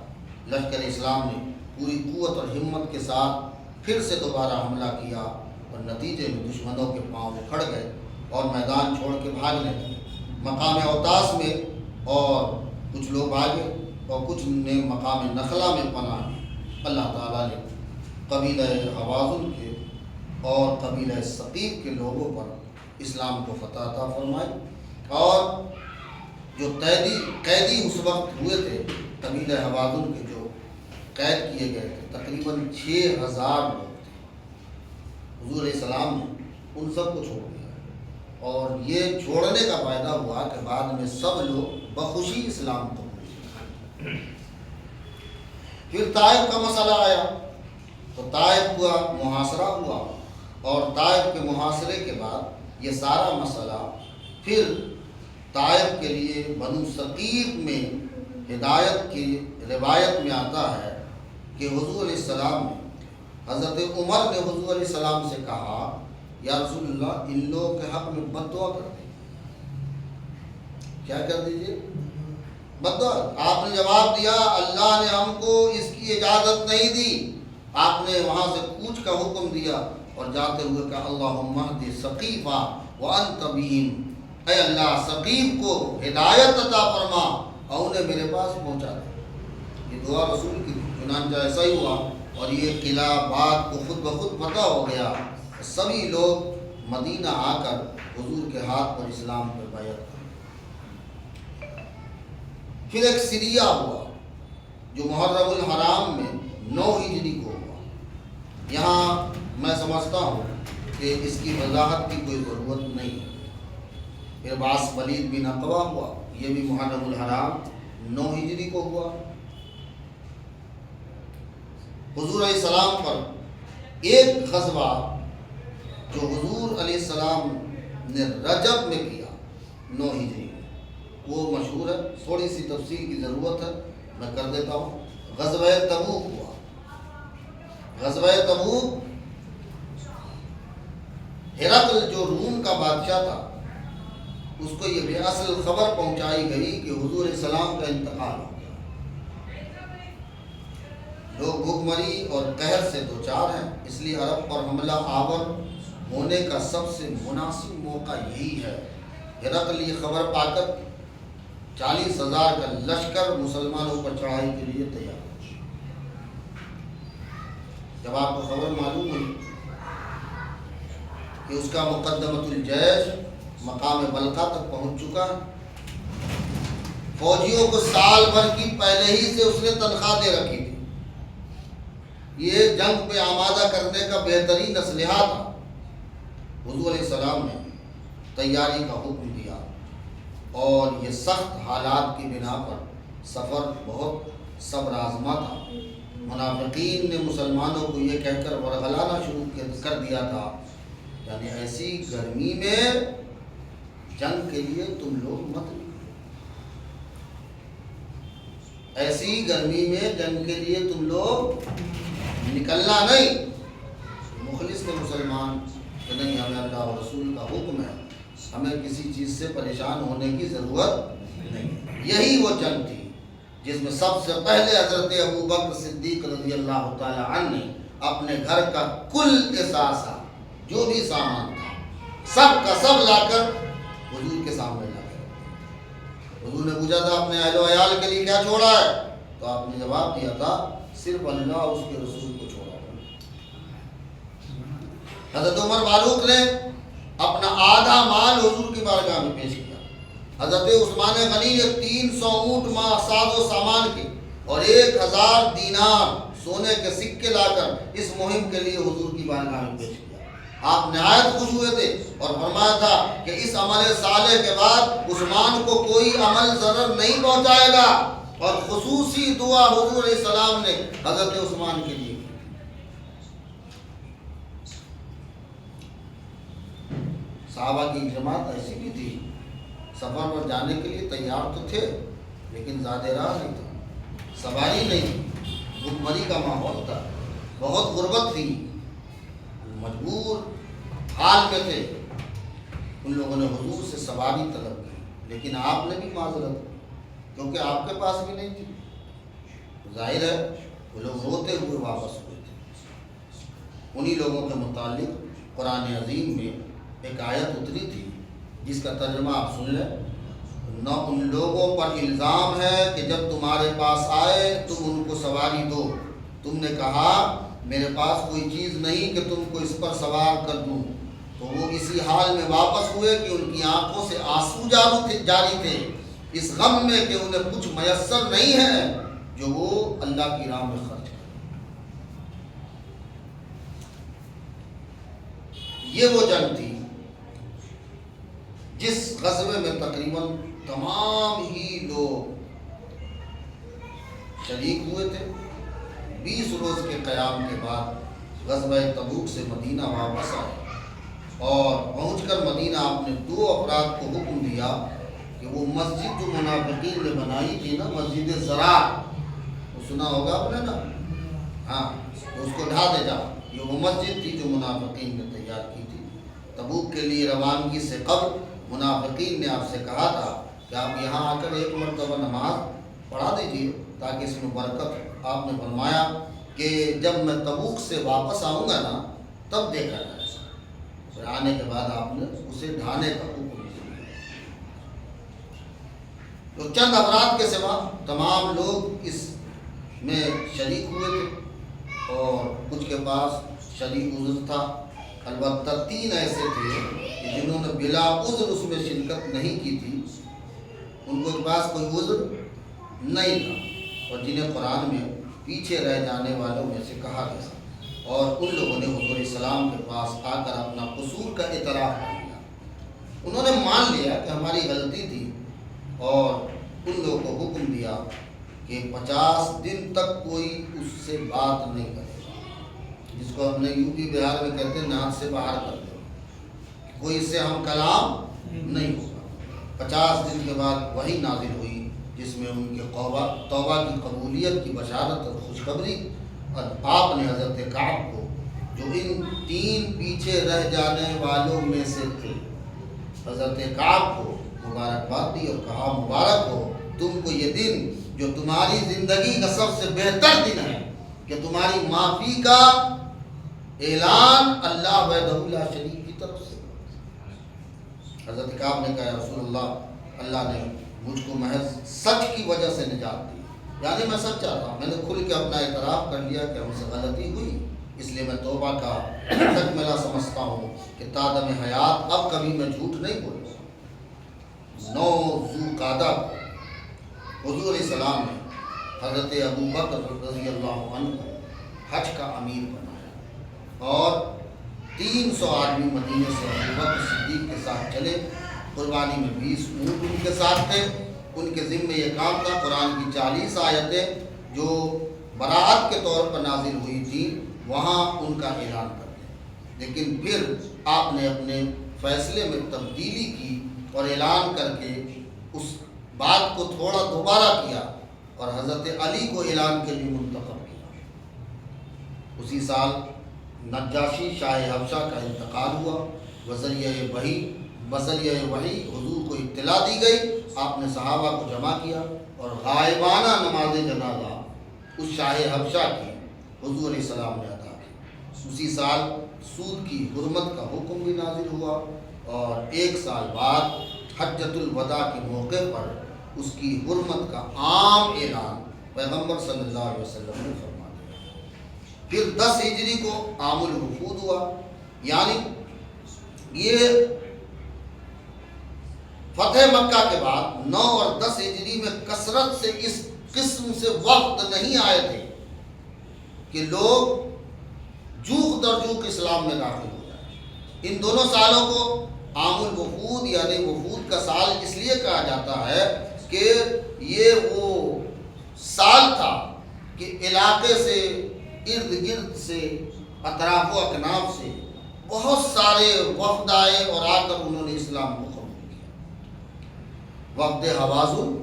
لشکر اسلام نے پوری قوت اور ہمت کے ساتھ پھر سے دوبارہ حملہ کیا اور نتیجے میں دشمنوں کے پاؤں اکھڑ گئے اور میدان چھوڑ کے بھاگنے لگے۔ مقام اوتاس میں اور کچھ لوگ بھاگے اور کچھ نے مقام نخلا میں پناہ لی۔ اللہ تعالیٰ نے قبیلہ حوازن کے اور قبیلہ ثقیف کے لوگوں پر اسلام کو فتح عطا فرمائی، اور جو قیدی اس وقت ہوئے تھے قبیلہ حوازن کے، جو قید کیے گئے تھے، تقریباً 6,000 لوگ تھے، حضور علیہ السلام نے ان سب کو چھوڑ دیا، اور یہ چھوڑنے کا فائدہ ہوا کہ بعد میں سب لوگ بخوشی اسلام کو ہوئے۔ پھر طائف کا مسئلہ آیا تو طائف کا محاصرہ ہوا، اور طائف کے محاصرے کے بعد یہ سارا مسئلہ پھر طائف کے لیے بنو ثقیف میں ہدایت کی روایت میں آتا ہے کہ حضور علیہ السلام نے، حضرت عمر نے حضور علیہ السلام سے کہا، یا رسول اللہ ان لوگوں کے حق میں بد دعا کر دیں۔ کیا کر دیجئے؟ بد دعا۔ آپ نے جواب دیا، اللہ نے ہم کو اس کی اجازت نہیں دی۔ آپ نے وہاں سے کوچ کا حکم دیا اور جاتے ہوئے کہا، اللہم اہد ثقیفہ وانت بہم، اے اللہ ثقیف کو ہدایت عطا فرما اور انہیں میرے پاس پہنچا دے۔ یہ دعا رسول کی، چنانچہ ایسا ہی ہوا، اور یہ قلعہ بعد کو خود بخود فتح ہو گیا۔ سبھی لوگ مدینہ آ کر حضور کے ہاتھ پر اسلام پر بیعت کر۔ پھر ایک سریہ ہوا جو محرم الحرام میں 9 ہجری کو ہوا۔ یہاں میں سمجھتا ہوں کہ اس کی وضاحت کی کوئی ضرورت نہیں ہے۔ پھر باس ولید بن عقبہ ہوا، یہ بھی محرم الحرام 9 ہجری کو ہوا۔ حضور علیہ السلام پر ایک غزوہ جو حضور علیہ السلام نے رجب میں کیا 9 ہجری میں، وہ مشہور ہے، تھوڑی سی تفصیل کی ضرورت ہے، میں کر دیتا ہوں۔ غزوہ تبوک ہوا۔ غزوہ تبوک ہرقل جو روم کا بادشاہ تھا، اس کو یہ بے اصل خبر پہنچائی گئی کہ حضور علیہ السلام کا انتقال ہو گیا۔ لوگ بھوک مری اور قہر سے دوچار ہیں، اس لیے عرب پر حملہ آور ہونے کا سب سے مناسب موقع یہی ہے۔ ہرقل یہ خبر پا کر 40,000 کا لشکر مسلمانوں پر چڑھائی کے لیے تیار ہو۔ جب آپ کو خبر معلوم ہوئی کہ اس کا مقدمۃ الجیش مقام بلقا تک پہنچ چکا ہے، فوجیوں کو سال بھر کی پہلے ہی سے اس نے تنخواہ دے رکھی تھی، یہ جنگ پہ آمادہ کرنے کا بہترین اسلحہ تھا، حضور علیہ السلام نے تیاری کا حکم دیا، اور یہ سخت حالات کی بنا پر سفر بہت صبر آزما تھا۔ منافقین نے مسلمانوں کو یہ کہہ کر ورغلانا شروع کر دیا تھا، یعنی ایسی گرمی میں جنگ کے لیے تم لوگ مت نکلو، ایسی گرمی میں جنگ کے لیے تم لوگ نکلنا نہیں۔ مخلص نے مسلمان کہ نہیں، ہمیں اللہ اور رسول کا حکم ہے، ہمیں کسی چیز سے پریشان ہونے کی ضرورت نہیں۔ یہی وہ جنگ تھی جس میں سب سے پہلے حضرت ابوبکر صدیق رضی اللہ تعالی عنہ نے اپنے گھر کا کل اثاثہ، جو بھی سامان تھا، سب کا سب لا کر حضور کے سامنے لا کر، حضور نے پوچھا تھا اپنے اہل و عیال کے لیے کیا چھوڑا ہے، تو آپ نے جواب دیا تھا صرف اللہ اور اس کے رسول کو چھوڑا ہے۔ حضرت عمر فاروق نے اپنا آدھا مال حضور کی بارگاہ میں پیش کیا۔ حضرت عثمان غنی نے 300 اونٹ ساز و سامان کے اور 1000 دینار سونے کے سکے لا کر اس مہم کے لیے حضور کی بارگاہ میں پیش کیا۔ آپ نہایت خوش ہوئے تھے اور فرمایا تھا کہ اس عمل صالح کے بعد عثمان کو کوئی عمل ضرر نہیں پہنچائے گا، اور خصوصی دعا حضور علیہ السلام نے حضرت عثمان کے لیے کی۔ صحابہ کی جماعت ایسی بھی تھی، سفر پر جانے کے لیے تیار تو تھے لیکن زیادہ راہ نہیں تھا، سواری نہیں تھی، بھوکمری کا ماحول تھا، بہت غربت تھی، مجبور حال میں تھے۔ ان لوگوں نے حضور سے سواری طلب کی، لیکن آپ نے بھی معذرت کی کیونکہ آپ کے پاس بھی نہیں تھی۔ ظاہر ہے وہ لوگ روتے ہوئے واپس ہوئے تھے۔ انہی لوگوں کے متعلق قرآن عظیم میں ایک آیت اتری تھی جس کا ترجمہ آپ سن لیں۔ نہ ان لوگوں پر الزام ہے کہ جب تمہارے پاس آئے تم ان کو سواری دو، تم نے کہا میرے پاس کوئی چیز نہیں کہ تم کو اس پر سوار کر دوں، تو وہ اسی حال میں واپس ہوئے کہ ان کی آنکھوں سے آنسو جاری تھے، اس غم میں کہ انہیں کچھ میسر نہیں ہے جو وہ اللہ کی راہ میں خرچ کریں۔ یہ وہ جنگ تھی جس غزوے میں تقریباً تمام ہی لوگ شریک ہوئے تھے۔ 20 روز کے قیام کے بعد غزوہ تبوک سے مدینہ واپس آئے، اور پہنچ کر مدینہ آپ نے 2 افراد کو حکم دیا کہ وہ مسجد جو منافقین نے بنائی تھی نا، مسجد زرار، وہ سنا ہوگا آپ نے نا، ہاں، تو اس کو ڈھا دے جاؤ۔ یہ وہ مسجد تھی جو منافقین نے تیار کی تھی۔ تبوک کے لیے روانگی سے قبل منافقین نے آپ سے کہا تھا کہ آپ یہاں آ کر ایک مرتبہ نماز پڑھا دیجیے تاکہ اس میں برکت ہو۔ آپ نے فرمایا کہ جب میں تبوک سے واپس آؤں گا نا تب دیکھا جائے گا۔ پھر آنے کے بعد آپ نے اسے ڈھانے کا حکم دیا۔ تو چند افراد کے سوا تمام لوگ اس میں شریک ہوئے تھے، اور کچھ کے پاس شریک عذر تھا۔ البتہ 3 ایسے تھے کہ جنہوں نے بلا عذر اس میں شرکت نہیں کی تھی، ان کے پاس کوئی عذر نہیں تھا، اور جنہیں قرآن میں پیچھے رہ جانے والوں میں سے کہا گیا، اور ان لوگوں نے حضور السلام کے پاس آ کر اپنا قصور کا اعتراف کر لیا۔ انہوں نے مان لیا کہ ہماری غلطی تھی، اور ان لوگوں کو حکم دیا کہ 50 دن تک کوئی اس سے بات نہیں کرے، جس کو ہم نے یو پی بہار میں کہتے ہیں ناک سے باہر کر دو، کوئی اس سے ہم کلام نہیں ہوگا۔ 50 دن کے بعد وہی نازل ہوئی جس میں ان کے توبہ کی قبولیت کی بشارت اور خوشخبری، اور آپ نے حضرت کعب کو، جو ان 3 پیچھے رہ جانے والوں میں سے تھے، حضرت کعب کو مبارکباد دی اور کہا مبارک ہو تم کو یہ دن جو تمہاری زندگی کا سب سے بہتر دن ہے، کہ تمہاری معافی کا اعلان اللہ وحدہ لا شریک طرف سے؟ حضرت کعب نے کہا یا رسول اللہ، اللہ نے مجھ کو محض سچ کی وجہ سے نجات دی، یعنی میں سچ چاہتا ہوں، میں نے کھل کے اپنا اعتراف کر لیا کہ ہم سے غلطی ہوئی، اس لیے میں توبہ کا تکملہ سمجھتا ہوں کہ تا دم حیات اب کبھی میں جھوٹ نہیں بولوں گا۔ 9 ذوالقعدہ کو حضور علیہ السلام نے حضرت ابوبکر رضی اللہ عنہ کو حج کا امیر بنایا، اور 300 آدمی مدینے سے ابوبکر صدیق کے ساتھ چلے، قربانی میں 20 اونٹ ان کے ساتھ تھے، ان کے ذمے یہ کام تھا قرآن کی 40 آیتیں جو براعت کے طور پر نازل ہوئی تھیں وہاں ان کا اعلان کر دیں، لیکن پھر آپ نے اپنے فیصلے میں تبدیلی کی اور اعلان کر کے اس بات کو تھوڑا دوبارہ کیا اور حضرت علی کو اعلان کے لیے منتخب کیا۔ اسی سال نجاشی شاہ حبشہ کا انتقال ہوا، بذریعہ وحی حضور کو اطلاع دی گئی، آپ نے صحابہ کو جمع کیا اور غائبانہ نماز جنازہ اس شاہ حبشہ کی حضور علیہ السلام نے ادا کی۔ اسی سال سود کی حرمت کا حکم بھی نازل ہوا، اور 1 سال بعد حجۃ الوداع کے موقع پر اس کی حرمت کا عام اعلان پیغمبر صلی اللہ علیہ وسلم نے فرما دیا۔ پھر 10 ہجری کو عام الوفود ہوا، یعنی یہ فتح مکہ کے بعد 9 اور 10 ہجری میں کثرت سے اس قسم سے وفد نہیں آئے تھے کہ لوگ جوق در جوق اسلام میں داخل ہو جائے۔ ان دونوں سالوں کو عام الوفود یعنی وفود کا سال اس لیے کہا جاتا ہے کہ یہ وہ سال تھا کہ علاقے سے ارد گرد سے اطراف و اکناف سے بہت سارے وفد آئے اور آ کر انہوں نے اسلام کو قبول کیا۔ وفد حوازن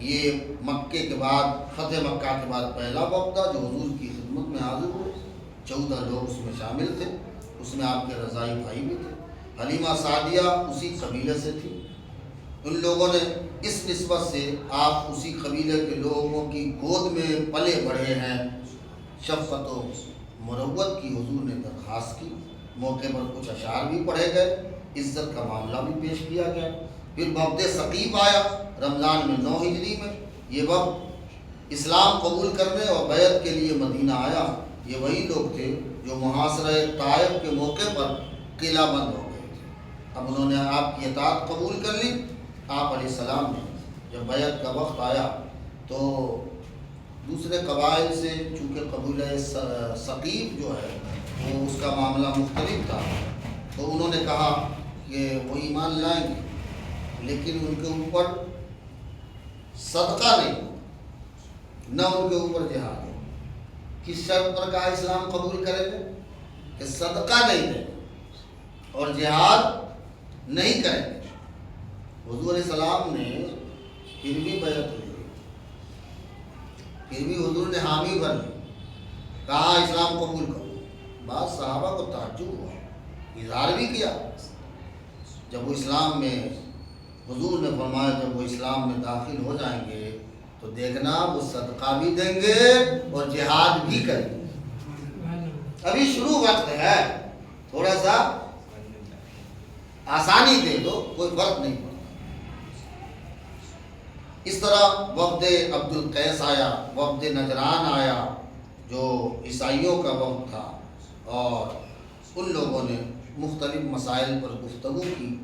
یہ مکے کے بعد فتح مکہ کے بعد پہلا وفد تھا جو حضور کی خدمت میں حاضر ہوئے، 14 لوگ اس میں شامل تھے، اس میں آپ کے رضائی بھائی بھی تھے، حلیمہ سعدیہ اسی قبیلے سے تھی، ان لوگوں نے اس نسبت سے آپ اسی قبیلے کے لوگوں کی گود میں پلے بڑھے ہیں، شفقت و مروت کی حضور نے درخواست کی، موقع پر کچھ اشعار بھی پڑھے گئے، عزت کا معاملہ بھی پیش کیا گیا۔ پھر وفد ثقیف آیا رمضان میں 9 ہجری میں، یہ وفد اسلام قبول کرنے اور بیعت کے لیے مدینہ آیا۔ یہ وہی لوگ تھے جو محاصرہ طائف کے موقع پر قلعہ بند ہو گئے تھے، اب انہوں نے آپ کی اطاعت قبول کر لی۔ آپ علیہ السلام نے جب بیعت کا وقت آیا تو دوسرے قبائل سے، چونکہ قبیلہ ثقیف جو ہے وہ اس کا معاملہ مختلف تھا، تو انہوں نے کہا کہ وہ ایمان لائیں گے لیکن ان کے اوپر صدقہ نہیں ہو، نہ ان کے اوپر جہاد ہو۔ کس شرط پر کہا اسلام قبول کریں گے؟ کہ صدقہ نہیں دیں گے اور جہاد نہیں کریں گے۔ حضور علیہ السلام نے پھر بھی بیعت لی، پھر بھی حضور نے حامی بھر لی، کہا اسلام قبول کرو۔ بعض صحابہ کو تعجب ہوا، اظہار بھی کیا۔ جب وہ اسلام میں، حضور نے فرمایا جب وہ اسلام میں داخل ہو جائیں گے تو دیکھنا وہ صدقہ بھی دیں گے اور جہاد بھی کریں گے۔ ابھی شروع وقت ہے، تھوڑا سا آسانی دے دو، کوئی فرق نہیں پڑتا۔ اس طرح وفد عبد القیس آیا، وفد نجران آیا جو عیسائیوں کا وفد تھا، اور ان لوگوں نے مختلف مسائل پر گفتگو کی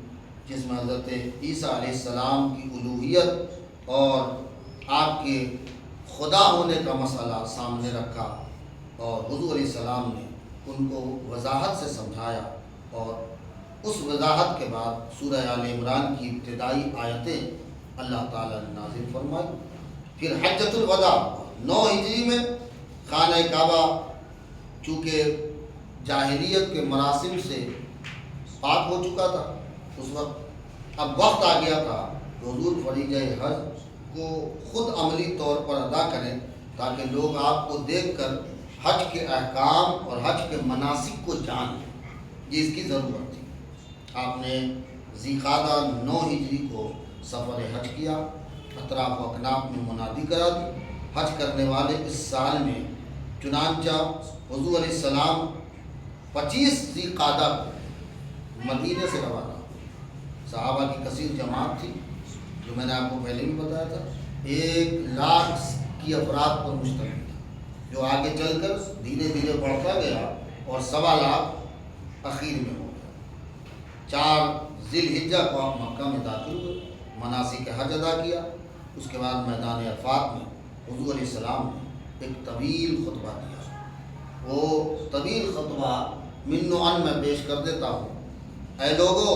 جس میں حضرت عیسیٰ علیہ السلام کی الوہیت اور آپ کے خدا ہونے کا مسئلہ سامنے رکھا، اور حضور علیہ السلام نے ان کو وضاحت سے سمجھایا، اور اس وضاحت کے بعد سورہ آل عمران کی ابتدائی آیتیں اللہ تعالیٰ نے نازل فرمائی۔ پھر حجۃ الوداع 9 ہجری میں خانہ کعبہ چونکہ جاہلیت کے مراسم سے پاک ہو چکا تھا اس وقت، اب وقت آ گیا تھا کہ حضور فریضہ حج کو خود عملی طور پر ادا کریں تاکہ لوگ آپ کو دیکھ کر حج کے احکام اور حج کے مناسک کو جان لیں، یہ اس کی ضرورت تھی۔ آپ نے ذی قعدہ 9 ہجری کو سفر حج کیا، اطراف و اکناف میں منادی کرا دی، حج کرنے والے اس سال میں، چنانچہ حضور علیہ السلام 25 ذی قعدہ کو مدینے سے روانہ ہو۔ صحابہ کی کثیر جماعت تھی، جو میں نے آپ کو پہلے بھی بتایا تھا، 1,00,000 کی افراد پر مشتمل تھا، جو آگے چل کر دھیرے دھیرے بڑھتا گیا اور 1,25,000 اخیر میں ہو گیا۔ 4 ذی الحجہ کو آپ مکہ میں داخل ہوئے، مناسک حج ادا کیا۔ اس کے بعد میدان عرفات میں حضور علیہ السلام نے ایک طویل خطبہ دیا۔ وہ طویل خطبہ من و عن میں پیش کر دیتا ہوں۔ اے لوگو،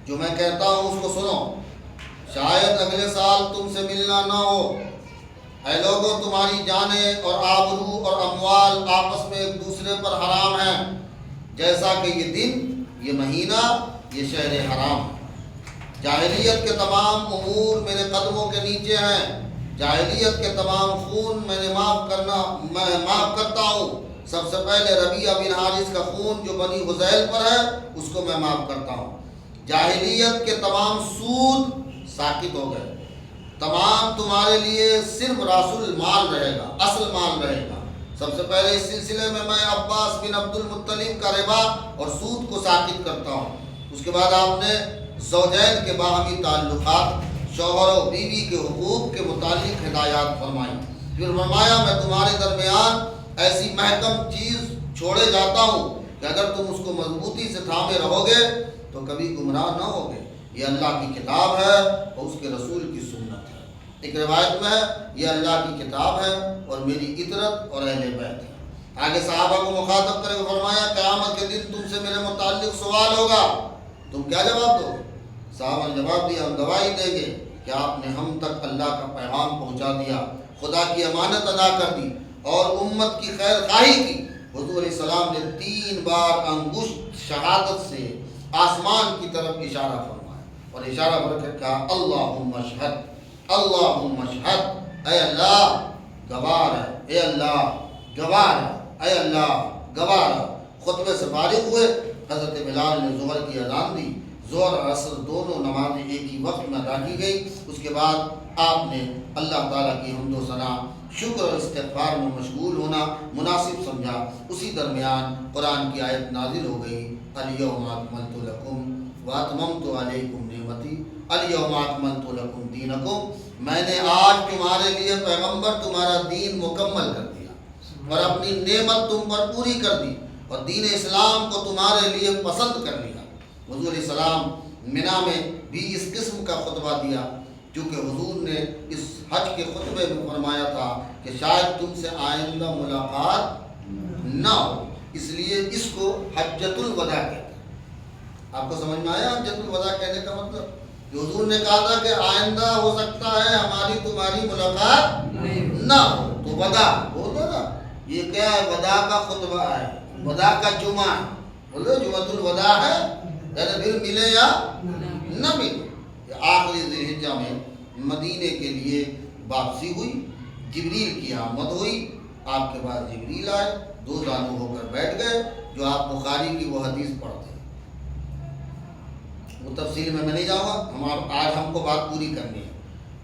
جو میں کہتا ہوں اس کو سنو، شاید اگلے سال تم سے ملنا نہ ہو۔ اے لوگو، تمہاری جانیں اور آبرو اور اموال آپس میں ایک دوسرے پر حرام ہیں، جیسا کہ یہ دن، یہ مہینہ، یہ شہر حرام ہے۔ جاہلیت کے تمام امور میرے قدموں کے نیچے ہیں۔ جاہلیت کے تمام خون میں معاف کرتا ہوں۔ سب سے پہلے ربیعہ بن حارث کا خون جو بنی حذیل پر ہے، اس کو میں معاف کرتا ہوں۔ جاہلیت کے تمام سود ساکت ہو گئے۔ تمام تمہارے لیے صرف راس المال رہے گا، اصل مال رہے گا۔ سب سے پہلے اس سلسلے میں عباس بن عبد المطلب کا ربا اور سود کو ساکت کرتا ہوں۔ اس کے بعد آپ نے زوجین کے باہمی تعلقات، شوہر و بیوی کے حقوق کے متعلق ہدایات فرمائی۔ پھر فرمایا، میں تمہارے درمیان ایسی محکم چیز چھوڑے جاتا ہوں کہ اگر تم اس کو مضبوطی سے تھامے رہو گے تو کبھی گمراہ نہ ہوگے۔ یہ اللہ کی کتاب ہے اور اس کے رسول کی سنت ہے۔ ایک روایت میں ہے، یہ اللہ کی کتاب ہے اور میری اطرت اور اہل بیت ہے۔ آگے صحابہ کو مخاطب کرے ہوئے فرمایا، قیامت کے دن تم سے میرے متعلق سوال ہوگا، تم کیا جواب دو گے؟ صحابہ نے جواب دیا، ہم گواہی دیں گے کہ آپ نے ہم تک اللہ کا پیغام پہنچا دیا، خدا کی امانت ادا کر دی اور امت کی خیر خواہی کی۔ حضور علیہ السلام نے 3 بار انگشت شہادت سے آسمان کی طرف اشارہ فرمایا اور اشارہ کر کے کہا، اللہم اشہد، اللہم اشہد، اے اللہ گواہ ہے، اے اللہ گواہ ہے، اے اللہ گواہ ہے۔ خطبے سے فارغ ہوئے، حضرت بلال نے ظہر کی اذان دی۔ ظہر اور عصر دونوں نمازیں ایک ہی وقت میں ادا کی گئی۔ اس کے بعد آپ نے اللہ تعالیٰ کی حمد و ثنا، شکر اور استغفار میں مشغول ہونا مناسب سمجھا۔ اسی درمیان قرآن کی آیت نازل ہو گئی، الیوم اکملت لکم واتممت علیکم نعمتی الیوم اکملت لکم دینکم۔ میں نے آج تمہارے لیے پیغمبر تمہارا دین مکمل کر دیا اور اپنی نعمت تم پر پوری کر دی اور دین اسلام کو تمہارے لیے پسند کر لیا۔ حضور علیہ السلام منا میں بھی اس قسم کا خطبہ دیا، کیونکہ حضور نے اس حج کے خطبے میں فرمایا تھا کہ شاید تم سے آئندہ ملاقات نہ ہو، اس لیے اس کو حجۃ الوداع کہتے ہیں۔ آپ کو سمجھ میں آیا حجۃ الوداع کہنے کا مطلب؟ کہ حضور نے کہا تھا کہ آئندہ ہو سکتا ہے ہماری تمہاری ملاقات نہ ہو، تو وداع بول دو نا، یہ کیا ہے؟ وداع کا خطبہ ہے، وداع کا جمعہ ہے، بولو جمعۃ الوداع ہے، یعنی پھر ملے یا نہ ملے۔ آخری ذی الحجہ میں مدینے کے لیے واپسی ہوئی، جبریل کی آمد ہوئی، آپ کے پاس جبریل آئے، 2 زانو ہو کر بیٹھ گئے، جو آپ بخاری کی وہ حدیث پڑھتے ہیں۔ وہ تفصیل میں نہیں جاؤں گا، آج ہم کو بات پوری کرنی ہے۔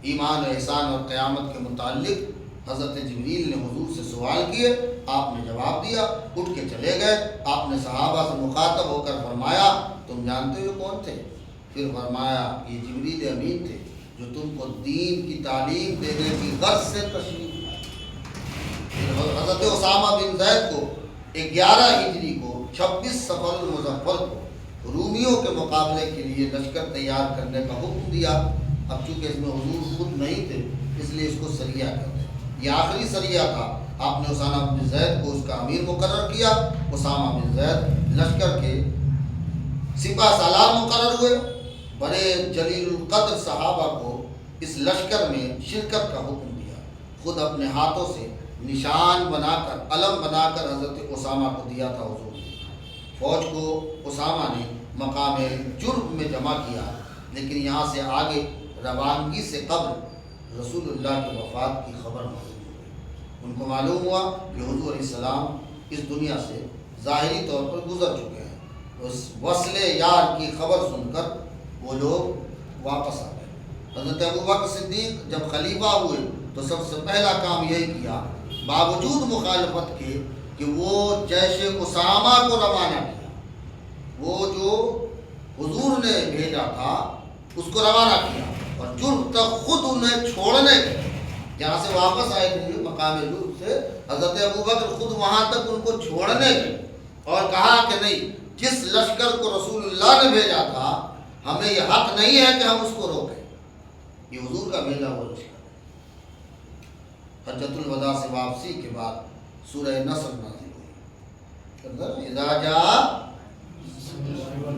ایمان احسان اور قیامت کے متعلق حضرت جبریل نے حضور سے سوال کیے، آپ نے جواب دیا، اٹھ کے چلے گئے۔ آپ نے صحابہ سے مخاطب ہو کر فرمایا، تم جانتے ہو کون تھے؟ پھر فرمایا، یہ جبریل امین تھے جو تم کو دین کی تعلیم دینے کی غرض سے تشریف لائے۔ حضرت اسامہ بن زید کو 11 ہجری کو 26 صفر المظفر کو رومیوں کے مقابلے کے لیے لشکر تیار کرنے کا حکم دیا۔ اب چونکہ اس میں حضور خود نہیں تھے، اس لیے اس کو سریہ کہتے ہیں۔ یہ آخری سریہ تھا۔ آپ نے اسامہ بن زید کو اس کا امیر مقرر کیا۔ اسامہ بن زید لشکر کے سپہ سالار مقرر ہوئے۔ بڑے جلیل القدر صحابہ کو اس لشکر میں شرکت کا حکم دیا۔ خود اپنے ہاتھوں سے نشان بنا کر، علم بنا کر حضرت اسامہ کو دیا تھا حضور نے۔ فوج کو اسامہ نے مقام جرب میں جمع کیا، لیکن یہاں سے آگے روانگی سے قبل رسول اللہ کی وفات کی خبر معلوم ہوئی۔ ان کو معلوم ہوا کہ حضور علیہ السلام اس دنیا سے ظاہری طور پر گزر چکے ہیں۔ اس وصل یار کی خبر سن کر وہ لوگ واپس آ گئے۔ حضرت ابوبکر صدیق جب خلیفہ ہوئے تو سب سے پہلا کام یہی کیا، باوجود مخالفت کے، کہ وہ جیش اسامہ کو روانہ کیا۔ وہ جو حضور نے بھیجا تھا اس کو روانہ کیا، اور جرف تک خود انہیں چھوڑنے گئے، جہاں سے واپس آئے تھے مقام جرف سے، حضرت ابوبکر خود وہاں تک ان کو چھوڑنے گئے اور کہا کہ نہیں، جس لشکر کو رسول اللہ نے بھیجا تھا ہمیں یہ حق نہیں ہے کہ ہم اس کو روکیں، یہ حضور کا بھیجا ہوا لشکر ہے۔ حجۃ الوداع سے واپسی کے بعد سورہ نصر نازل ہوئی، اذا جاء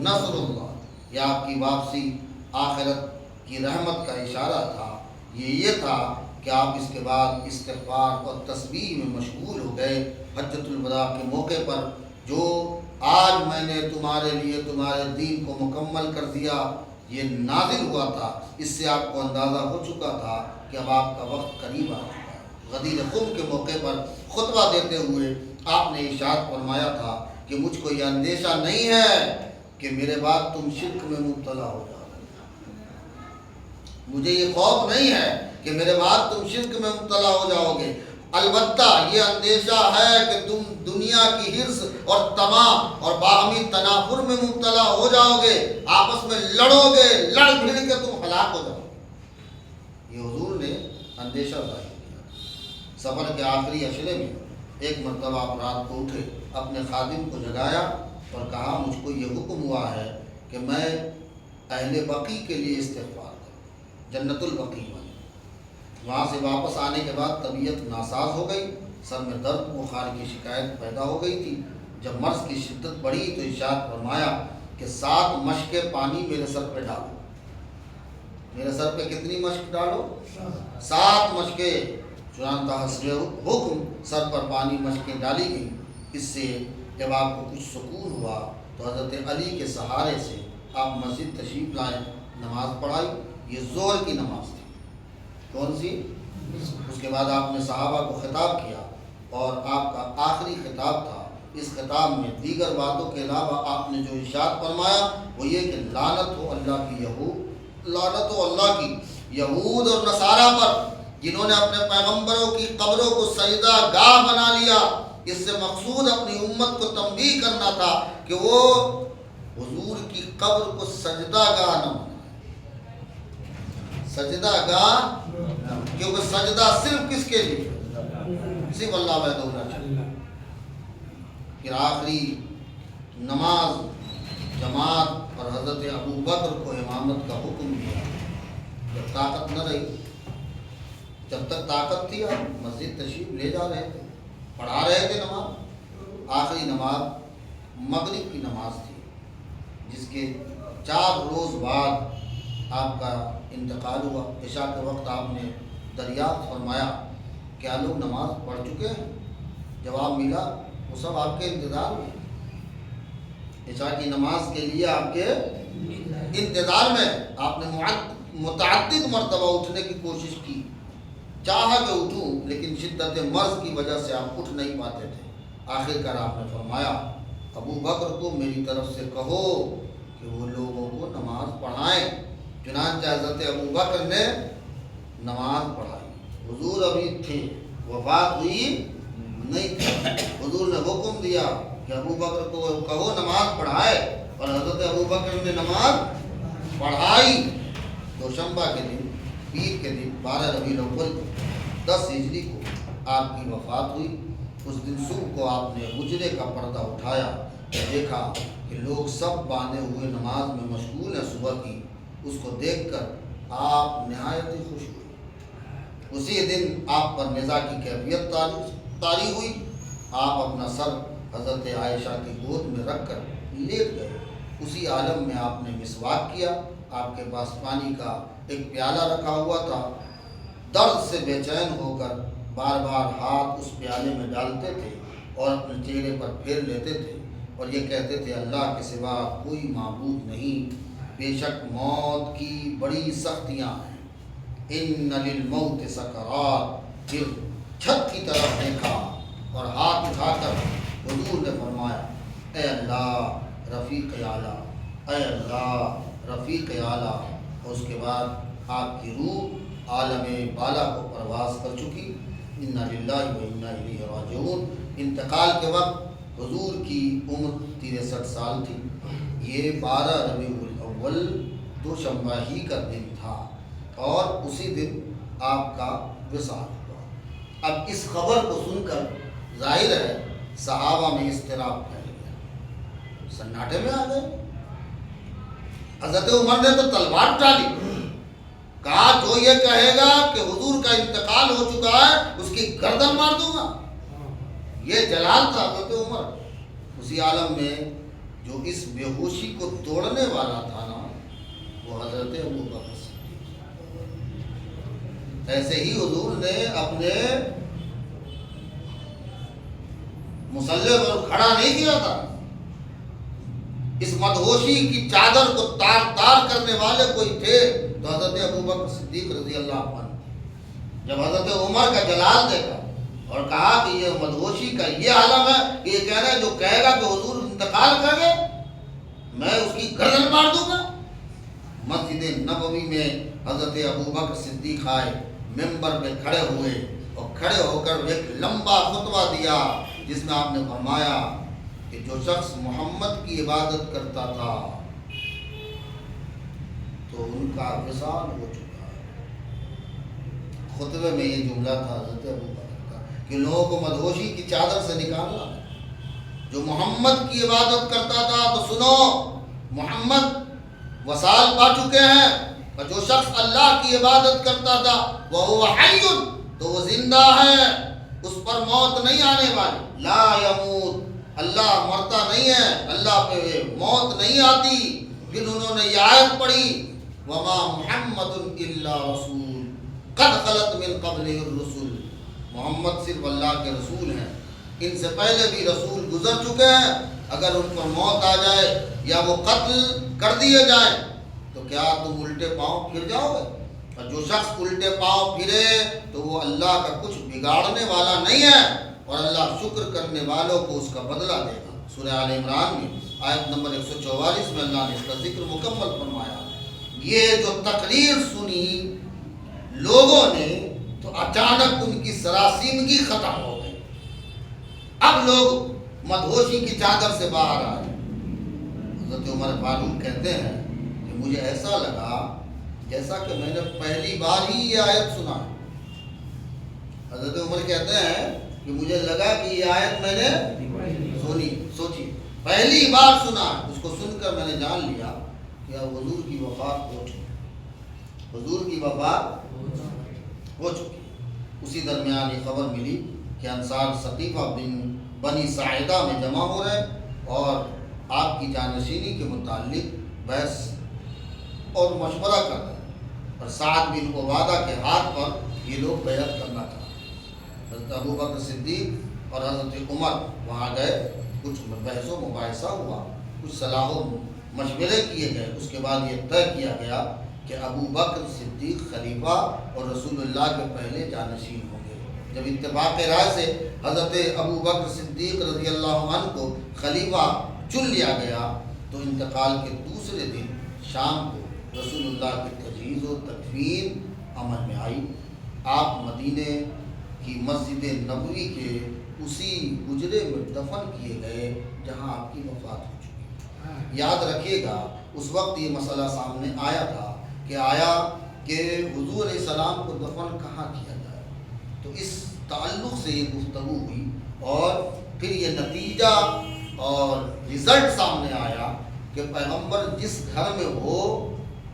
نصر اللہ، یہ آپ کی واپسی آخرت کی رحمت کا اشارہ تھا۔ یہ تھا کہ آپ اس کے بعد استغفار اور تسبیح میں مشغول ہو گئے۔ حجۃ الوداع کے موقع پر جو آج میں نے تمہارے لیے تمہارے دین کو مکمل کر دیا یہ نازل ہوا تھا، اس سے آپ کو اندازہ ہو چکا تھا کہ اب آپ کا وقت قریب آ چکا ہے۔ غدیر خم کے موقع پر خطبہ دیتے ہوئے آپ نے ارشاد فرمایا تھا کہ مجھ کو یہ اندیشہ نہیں ہے کہ میرے بعد تم شرک میں مبتلا ہو جاؤ، مجھے یہ خوف نہیں ہے کہ میرے بعد تم شرک میں مبتلا ہو جاؤ گے، البتہ یہ اندیشہ ہے کہ تم دنیا کی حرص اور طمع اور باہمی تنافر میں مبتلا ہو جاؤ گے، آپس میں لڑو گے، لڑ بھڑ کے تم ہلاک ہو جاؤ گے۔ یہ حضور نے اندیشہ ظاہر کیا۔ سفر کے آخری اشرے میں ایک مرتبہ آپ رات کو اٹھے، اپنے خادم کو جگایا اور کہا مجھ کو یہ حکم ہوا ہے کہ میں اہل بقیع کے لیے استغفار کروں، جنت البقیع میں۔ وہاں سے واپس آنے کے بعد طبیعت ناساز ہو گئی، سر میں درد بخار کی شکایت پیدا ہو گئی تھی۔ جب مرض کی شدت بڑھی تو ارشاد فرمایا کہ 7 مشقیں پانی میرے سر پہ ڈالو۔ میرے سر پہ کتنی مشق ڈالو؟ 7 مشقیں۔ چنانچہ حسب حکم سر پر پانی مشقیں ڈالی گئی۔ اس سے جب آپ کو کچھ سکون ہوا تو حضرت علی کے سہارے سے آپ مسجد تشریف لائے، نماز پڑھائی۔ یہ ظہر کی نماز تھی۔ کون سی؟ اس کے بعد آپ نے صحابہ کو خطاب کیا اور آپ کا آخری خطاب تھا۔ اس خطاب میں دیگر باتوں کے علاوہ آپ نے جو ارشاد فرمایا وہ یہ کہ لعنت ہو اللہ کی یہود، لعنت ہو اللہ کی یہود اور نصارہ پر جنہوں نے اپنے پیغمبروں کی قبروں کو سجدہ گاہ بنا لیا۔ اس سے مقصود اپنی امت کو تنبیہ کرنا تھا کہ وہ حضور کی قبر کو سجدہ گاہ نہ بنائے، سجدہ گاہ، کیونکہ سجدہ صرف کس کے لیے؟ صرف اللہ وحدہ لا شریک لہ۔ پھر آخری نماز جماعت اور حضرت ابوبکر کو امامت کا حکم دیا۔ جب طاقت نہ رہی، جب تک طاقت تھی آپ مسجد تشریف لے جا رہے تھے، پڑھا رہے تھے نماز۔ آخری نماز مغرب کی نماز تھی، جس کے 4 روز بعد آپ کا انتقال ہوا۔ عشاء کے وقت آپ نے دریافت فرمایا کیا لوگ نماز پڑھ چکے ہیں؟ جواب ملا وہ سب آپ کے انتظار میں، عشاء کی نماز کے لیے آپ کے انتظار میں۔ آپ نے متعدد مرتبہ اٹھنے کی کوشش کی، چاہا کہ اٹھوں، لیکن شدت مرض کی وجہ سے آپ اٹھ نہیں پاتے تھے۔ آخر کار آپ نے فرمایا ابوبکر کو میری طرف سے کہو کہ وہ لوگوں کو نماز پڑھائیں۔ چنانچہ حضرت ابوبکر نے نماز پڑھائی۔ حضور ابھی تھے، وفات ہوئی نہیں تھی۔ حضور نے حکم دیا کہ ابوبکر کو کہو نماز پڑھائے، اور حضرت ابوبکر نے نماز پڑھائی۔ دوشنبہ کے دن، پیر کے دن 12 ربیع الاول کو 10 ہجری کو آپ کی وفات ہوئی۔ اس دن صبح کو آپ نے حجرے کا پردہ اٹھایا، دیکھا کہ لوگ سب باندھے ہوئے نماز میں مشغول ہیں صبح کی۔ اس کو دیکھ کر آپ نہایت ہی خوش ہوئے۔ اسی دن آپ پر نزاع کی کیفیت طاری ہوئی۔ آپ اپنا سر حضرت عائشہ کی گود میں رکھ کر لیٹ گئے۔ اسی عالم میں آپ نے مسواک کیا۔ آپ کے پاس پانی کا ایک پیالہ رکھا ہوا تھا۔ درد سے بے چین ہو کر بار بار ہاتھ اس پیالے میں ڈالتے تھے اور اپنے چہرے پر پھیر لیتے تھے اور یہ کہتے تھے اللہ کے سوا کوئی معبود نہیں، بے شک موت کی بڑی سختیاں ہیں، ان للموت سکرات۔ پھر چھت کی طرف دیکھا اور ہاتھ اٹھا کر حضور نے فرمایا اے اللہ رفیق اعلیٰ، اے اللہ رفیق اعلیٰ۔ اور اس کے بعد آپ کی روح عالم بالا کو پرواز کر چکی۔ انا للہ و انا الیہ راجعون۔ انتقال کے وقت حضور کی عمر 63 سال تھی۔ یہ 12 ربیع الاول دوشنبہ ہی کا دن تھا اور اسی دن آپ کا وصال ہوا۔ اب اس خبر کو سن کر ظاہر ہے صحابہ میں اضطراب پھیل گیا، سناٹے میں آ گئے۔ حضرت عمر نے تو تلوار ڈالی، کہا جو یہ کہے گا کہ حضور کا انتقال ہو چکا ہے اس کی گردن مار دوں گا۔ یہ جلال تھا حضرت عمر۔ اسی عالم میں جو اس بے ہوشی کو توڑنے والا تھا نا، وہ حضرت ابوبکر صدیق۔ ایسے ہی حضور نے اپنے مصلی پر کھڑا نہیں کیا تھا، اس مدہوشی کی چادر کو تار تار کرنے والے کوئی تھے تو حضرت ابوبکر صدیق رضی اللہ عنہ۔ جب حضرت عمر کا جلال دیکھا اور کہا کہ یہ مدہوشی کا یہ عالم ہے کہ یہ کہہ رہا ہے جو کہے گا کہ حضور انتقال کر گئے میں اس کی گردن مار دوں گا۔ مسجد نبوی میں حضرت ابوبکر صدیق آئے، ممبر پہ کھڑے ہوئے اور کھڑے ہو کر ایک لمبا خطبہ دیا جس میں آپ نے فرمایا کہ جو شخص محمد کی عبادت کرتا تھا تو ان کا وصال ہو چکا ہے۔ خطبے میں یہ جملہ تھا حضرت ابوبکر کا کہ لوگوں کو مدہوشی کی چادر سے نکالنا ہے۔ جو محمد کی عبادت کرتا تھا تو سنو، محمد وصال پا چکے ہیں، اور جو شخص اللہ کی عبادت کرتا تھا وہ حی تو وہ زندہ ہے، اس پر موت نہیں آنے والی۔ لا یموت، اللہ مرتا نہیں ہے، اللہ پہ موت نہیں آتی۔ پھر انہوں نے یہ آیت پڑھی وما محمد الا رسول قد خلت من قبلہ الرسل، محمد صرف اللہ کے رسول ہیں، ان سے پہلے بھی رسول گزر چکے ہیں، اگر ان پر موت آ جائے یا وہ قتل کر دیے جائیں تو کیا تم الٹے پاؤں پھر جاؤ گے؟ اور جو شخص الٹے پاؤں پھرے تو وہ اللہ کا کچھ بگاڑنے والا نہیں ہے، اور اللہ شکر کرنے والوں کو اس کا بدلہ دے گا۔ سورہ آل عمران میں آیت نمبر 144 میں اللہ نے اس کا ذکر مکمل فرمایا۔ یہ جو تقریر سنی لوگوں نے تو اچانک ان کی سراسیمگی ختم ہو گئی۔ اب لوگ مدہوشی کی چادر سے باہر آئے۔ حضرت عمر فاروق کہتے ہیں کہ مجھے ایسا لگا جیسا کہ میں نے پہلی بار ہی یہ آیت سنا۔ حضرت عمر کہتے ہیں کہ مجھے لگا کہ یہ آیت میں نے سوچی پہلی بار سنا، اس کو سن کر میں نے جان لیا کہ حضور کی وفات ہو چکی، حضور کی وفات ہو چکی۔ اسی درمیان یہ خبر ملی کہ انصار ثقیفہ بنی ساعدہ میں جمع ہو رہے اور آپ کی جانشینی کے متعلق بحث اور مشورہ کر رہے ہیں، اور سعد بن عبادہ کے ہاتھ پر یہ لوگ بیعت کرنا چاہتے ہیں۔ حضرت ابوبکر صدیق اور حضرت عمر وہاں گئے، کچھ بحث و مباحثہ ہوا، کچھ صلاح و مشورے کیے گئے۔ اس کے بعد یہ طے کیا گیا کہ ابوبکر صدیق خلیفہ اور رسول اللہ کے پہلے جانشین ہوں گے۔ جب اتفاق رائے سے حضرت ابوبکر صدیق رضی اللہ عنہ کو خلیفہ چن لیا گیا تو انتقال کے دوسرے دن شام کو رسول اللہ کی تجہیز و تکفین عمل میں آئی۔ آپ مدینے کی مسجد نبوی کے اسی حجرے میں دفن کیے گئے جہاں آپ کی وفات ہو چکی۔ یاد رکھیے گا اس وقت یہ مسئلہ سامنے آیا تھا کہ حضور علیہ السلام کو دفن کہاں کیا جائے، تو اس تعلق سے یہ گفتگو ہوئی اور پھر یہ نتیجہ اور رزلٹ سامنے آیا کہ پیغمبر جس گھر میں ہو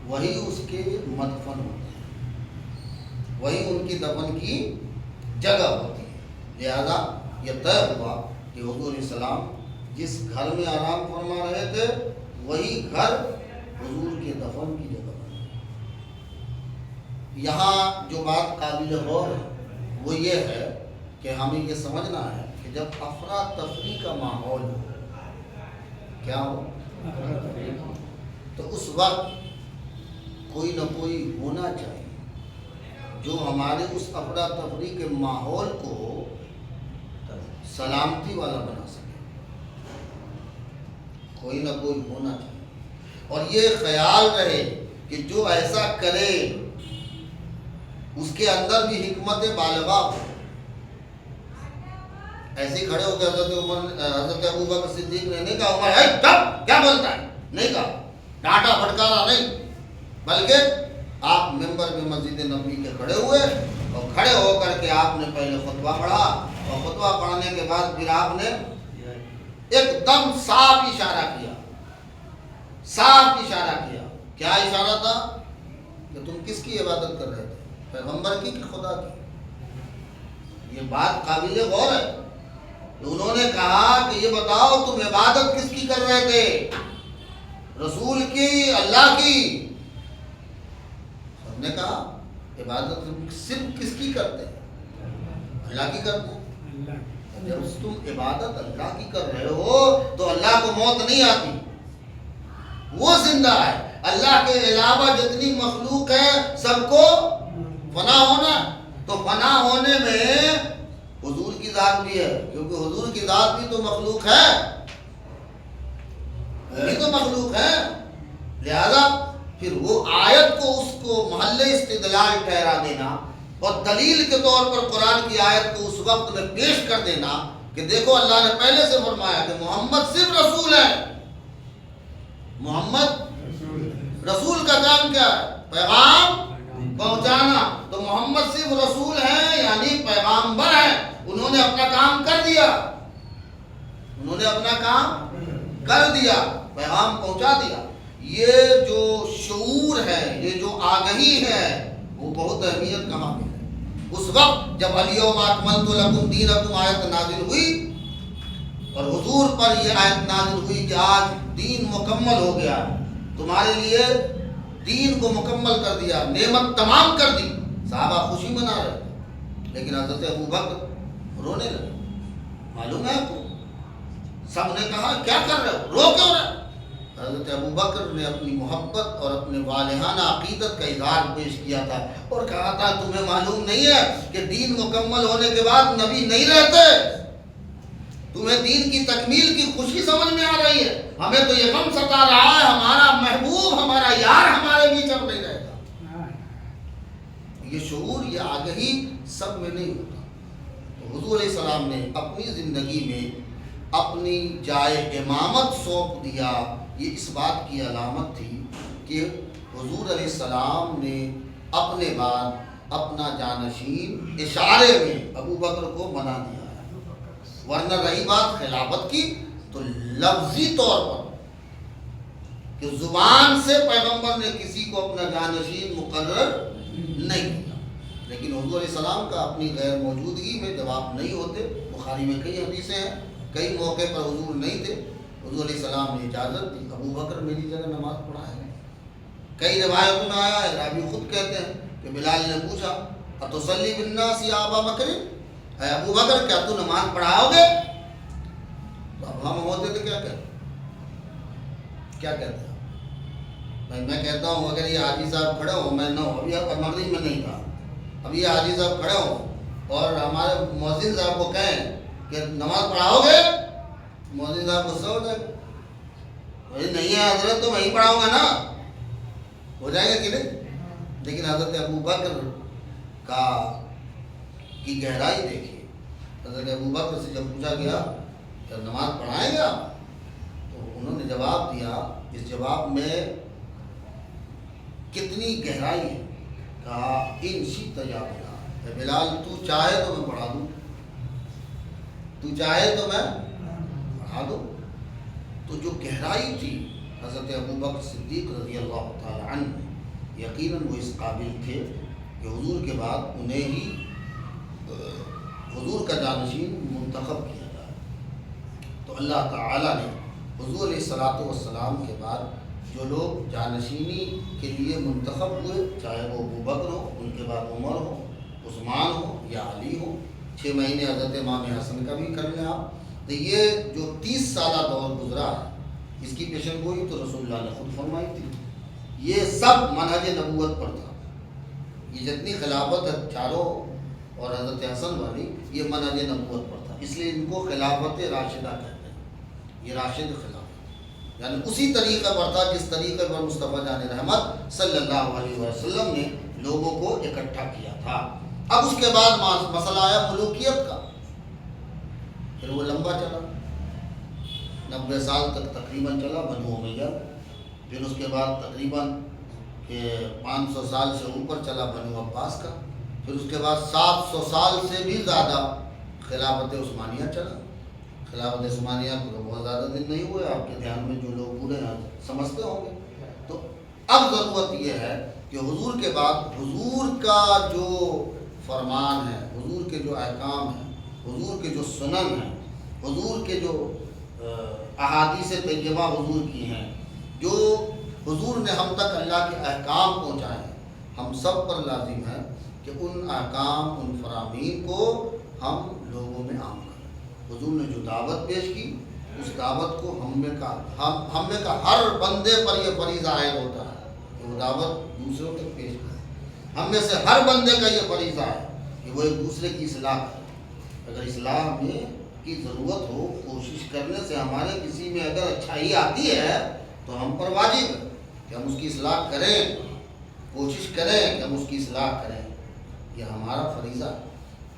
وہی اس کے مدفن ہوتے ہیں، وہی ان کی دفن کی جگہ ہوتی ہے۔ لہذا یہ طے ہوا کہ حضور علیہ السلام جس گھر میں آرام فرما رہے تھے وہی گھر حضور کے دفن کی جگہ بنی۔ یہاں جو بات قابل غور ہے وہ یہ ہے کہ ہمیں یہ سمجھنا ہے کہ جب افراتفری کا ماحول ہو، کیا ہو تو اس وقت کوئی نہ کوئی ہونا چاہیے جو ہمارے اس افراتفری کے ماحول کو سلامتی والا بنا سکے، کوئی نہ کوئی ہونا چاہیے، اور یہ خیال رہے کہ جو ایسا کرے اس کے اندر بھی حکمت بالغہ ہو۔ ایسے کھڑے ہو کے حضرت ابوبکر صدیق نے کہا عمر ہے کیا بولتا ہے، نہیں کہا، ڈانٹا پھٹکارا نہیں، بلکہ آپ ممبر میں مسجد نبوی کے کھڑے ہوئے اور کھڑے ہو کر کے آپ نے پہلے خطبہ پڑھا، اور خطبہ پڑھنے کے بعد پھر آپ نے ایک دم صاف اشارہ کیا، صاف اشارہ کیا۔ کیا اشارہ تھا؟ کہ تم کس کی عبادت کر رہے تھے، پیغمبر کی کہ خدا کی؟ یہ بات قابل غور ہے۔ انہوں نے کہا کہ یہ بتاؤ تم عبادت کس کی کر رہے تھے، رسول کی، اللہ کی؟ سب نے کہا عبادت صرف کس کی کرتے ہیں، اللہ کی کرتے ہیں۔ جب تم عبادت اللہ کی کر رہے ہو تو اللہ کو موت نہیں آتی، وہ زندہ ہے۔ اللہ کے علاوہ جتنی مخلوق ہے سب کو فنا ہونا، تو فنا ہونے میں حضور کی ذات بھی ہے، کیونکہ حضور کی ذات بھی تو مخلوق ہے، وہ بھی تو مخلوق ہے۔ لہذا پھر وہ آیت کو اس کو محل استدلال ٹھہرا دینا اور دلیل کے طور پر قرآن کی آیت کو اس وقت میں پیش کر دینا کہ دیکھو اللہ نے پہلے سے فرمایا کہ محمد صرف رسول ہے، محمد رسول کا کام کیا ہے، پیغام پہنچانا، تو محمد صرف رسول ہیں یعنی پیغامبر ہیں، انہوں نے اپنا کام کر دیا، انہوں نے اپنا کام کر دیا، پیغام پہنچا دیا۔ یہ جو شعور ہے، یہ جو آگہی ہے، وہ بہت اہمیت کا حامل ہے۔ اس وقت جب الیوم اکملت لکم دینکم آیت نازل ہوئی اور حضور پر یہ آیت نازل ہوئی کہ آج دین مکمل ہو گیا، تمہارے لیے دین کو مکمل کر دیا، نعمت تمام کر دی، صحابہ خوشی منا رہے تھے، لیکن حضرت ابوبکر رونے لگے۔ معلوم ہے آپ کو، سب نے کہا کیا کر رہے ہو، رو کیوں رہے؟ حضرت ابوبکر نے اپنی محبت اور اپنے والہانہ عقیدت کا اظہار پیش کیا تھا اور کہا تھا تمہیں معلوم نہیں ہے کہ دین مکمل ہونے کے بعد نبی نہیں رہتے، تمہیں دین کی تکمیل کی خوشی سمجھ میں آ رہی ہے، ہمیں تو یہ غم ستا رہا ہے ہمارا محبوب، ہمارا یار ہمارے بیچ اب نہیں رہے گا۔ یہ شعور، یہ آگہی سب میں نہیں ہوتا۔ تو حضور علیہ السلام نے اپنی زندگی میں اپنی جائے امامت سونپ دیا، یہ اس بات کی علامت تھی کہ حضور علیہ السلام نے اپنے بعد اپنا جانشین اشارے میں ابوبکر کو بنا دیا ہے، ورنہ رہی بات خلافت کی تو لفظی طور پر کہ زبان سے پیغمبر نے کسی کو اپنا جانشین مقرر نہیں کیا، لیکن حضور علیہ السلام کا اپنی غیر موجودگی میں جب آپ نہیں ہوتے، بخاری میں کئی حدیثیں ہیں، کئی موقع پر حضور نہیں تھے، حضور علیہ السلام نے اجازت دی ابوبکر میری جگہ نماز پڑھائے۔ کئی روایتوں میں آیا ہے، راوی خود کہتے ہیں کہ بلال نے پوچھا اتصلی بالناس یا ابا بکر، اے ابو بکر کیا تو نماز پڑھاؤ گے؟ تو اب ہم ہوتے تو کیا کہتے ہیں بھائی، میں کہتا ہوں اگر یہ حاجی صاحب کھڑے ہوں، میں نہ ہوں، ابھی مغرب میں نہیں تھا، ابھی یہ حاجی صاحب کھڑے ہوں اور ہمارے مؤذن صاحب کو کہیں کہ نماز پڑھاؤ گے، مؤذن صاحب غصہ ہو جائے گا، نہیں ہے حضرت تو وہیں پڑھاؤں گا نا، ہو جائے گا کہ نہیں؟ لیکن حضرت ابو بکر کی گہرائی دیکھیے، حضرت ابو بکر سے جب پوچھا گیا کہ نماز پڑھائیں گا، تو انہوں نے جواب دیا، اس جواب میں کتنی گہرائی ہے، کہا ان شئت یا بلال، اے بلال تو چاہے تو میں پڑھا دوں، تو چاہے تو میں پڑھا دوں۔ تو جو گہرائی تھی حضرت ابوبکر صدیق رضی اللہ تعالی عنہ، یقیناً وہ اس قابل تھے کہ حضور کے بعد انہیں ہی حضور کا جانشین منتخب کیا جائے۔ تو اللہ تعالیٰ نے حضور علیہ الصلوۃ والسلام کے بعد جو لوگ جانشینی کے لیے منتخب ہوئے، چاہے وہ ابوبکر ہو، ان کے بعد عمر ہو، عثمان ہو یا علی ہو، 6 مہینے حضرت امام حسن کا بھی کر لیں آپ، تو یہ جو 30 سالہ دور گزرا ہے، اس کی پیشن گوئی تو رسول اللہ نے خود فرمائی تھی۔ یہ سب منہج نبوت پر تھا، یہ جتنی خلافت ہے چاروں اور حضرت حسن والی، یہ منہج نبوت پر تھا، اس لیے ان کو خلافت راشدہ کہتے ہیں، یہ راشد خلافت، یعنی اسی طریقے پر تھا جس طریقے پر مصطفیٰ جان رحمت صلی اللہ علیہ وسلم نے لوگوں کو اکٹھا کیا تھا۔ اب اس کے بعد مسئلہ آیا ملوکیت کا، پھر وہ لمبا چلا، 90 سال تک تقریباً چلا، بنو امیہ پھر اس کے بعد تقریباً کہ 500 سال سے اوپر چلا بنو عباس کا، پھر اس کے بعد 700 سال سے بھی زیادہ خلافت عثمانیہ چلا۔ خلافت عثمانیہ کو تو بہت زیادہ دن نہیں ہوئے، آپ کے دھیان میں جو لوگ بوڑھے ہیں سمجھتے ہوں گے۔ تو اب ضرورت یہ ہے کہ حضور کے بعد حضور کا جو فرمان ہے، حضور کے جو احکام ہیں، حضور کے جو سنن ہیں، حضور کے جو احادیث طیبہ حضور کی ہیں، جو حضور نے ہم تک اللہ کے احکام پہنچائے ہیں، ہم سب پر لازم ہے کہ ان احکام، ان فرامین کو ہم لوگوں میں عام کریں۔ حضور نے جو دعوت پیش کی، اس دعوت کو ہم میں کا ہر بندے پر یہ فریضہ عائد ہوتا ہے کہ وہ دعوت دوسروں تک پیش کرے۔ ہم میں سے ہر بندے کا یہ فریضہ ہے کہ وہ ایک دوسرے کی اصلاح کرے۔ اگر اصلاح میں کی ضرورت ہو، کوشش کرنے سے ہمارے کسی میں اگر اچھائی آتی ہے تو ہم پر واجب ہے کہ ہم اس کی اصلاح کریں، کوشش کریں کہ ہم اس کی اصلاح کریں۔ یہ ہمارا فریضہ ہے۔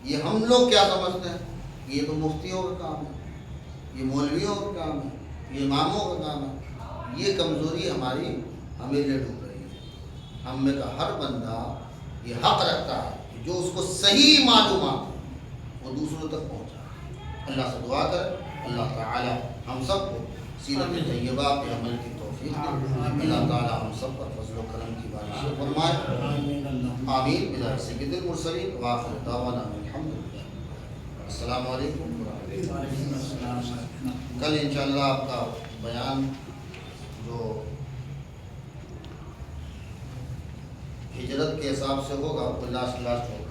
یہ ہم لوگ کیا سمجھتے ہیں کہ یہ تو مفتیوں کا کام ہے، یہ مولویوں کا کام ہے، یہ اماموں کا کام ہے۔ یہ کمزوری ہماری ہمیں لے ڈوب رہی ہے۔ ہم میں کا ہر بندہ یہ حق رکھتا ہے کہ جو اس کو صحیح معلومات ہے وہ دوسروں تک پہنچائے۔ اللہ سے دعا کرے اللہ تعالی ہم سب کو سیرت طیبہ پہ عمل کی توفیق دے۔ اللہ تعالی ہم سب پر فضل و کرم کی بارش فرمائے۔ آمین بجاہ سید المرسلین وآخر دعوانا الحمدللہ۔ السلام علیکم ورحمۃ اللہ۔ کل انشاءاللہ آپ کا بیان جو ہجرت کے حساب سے ہوگا وہ لاسٹ ہوگا۔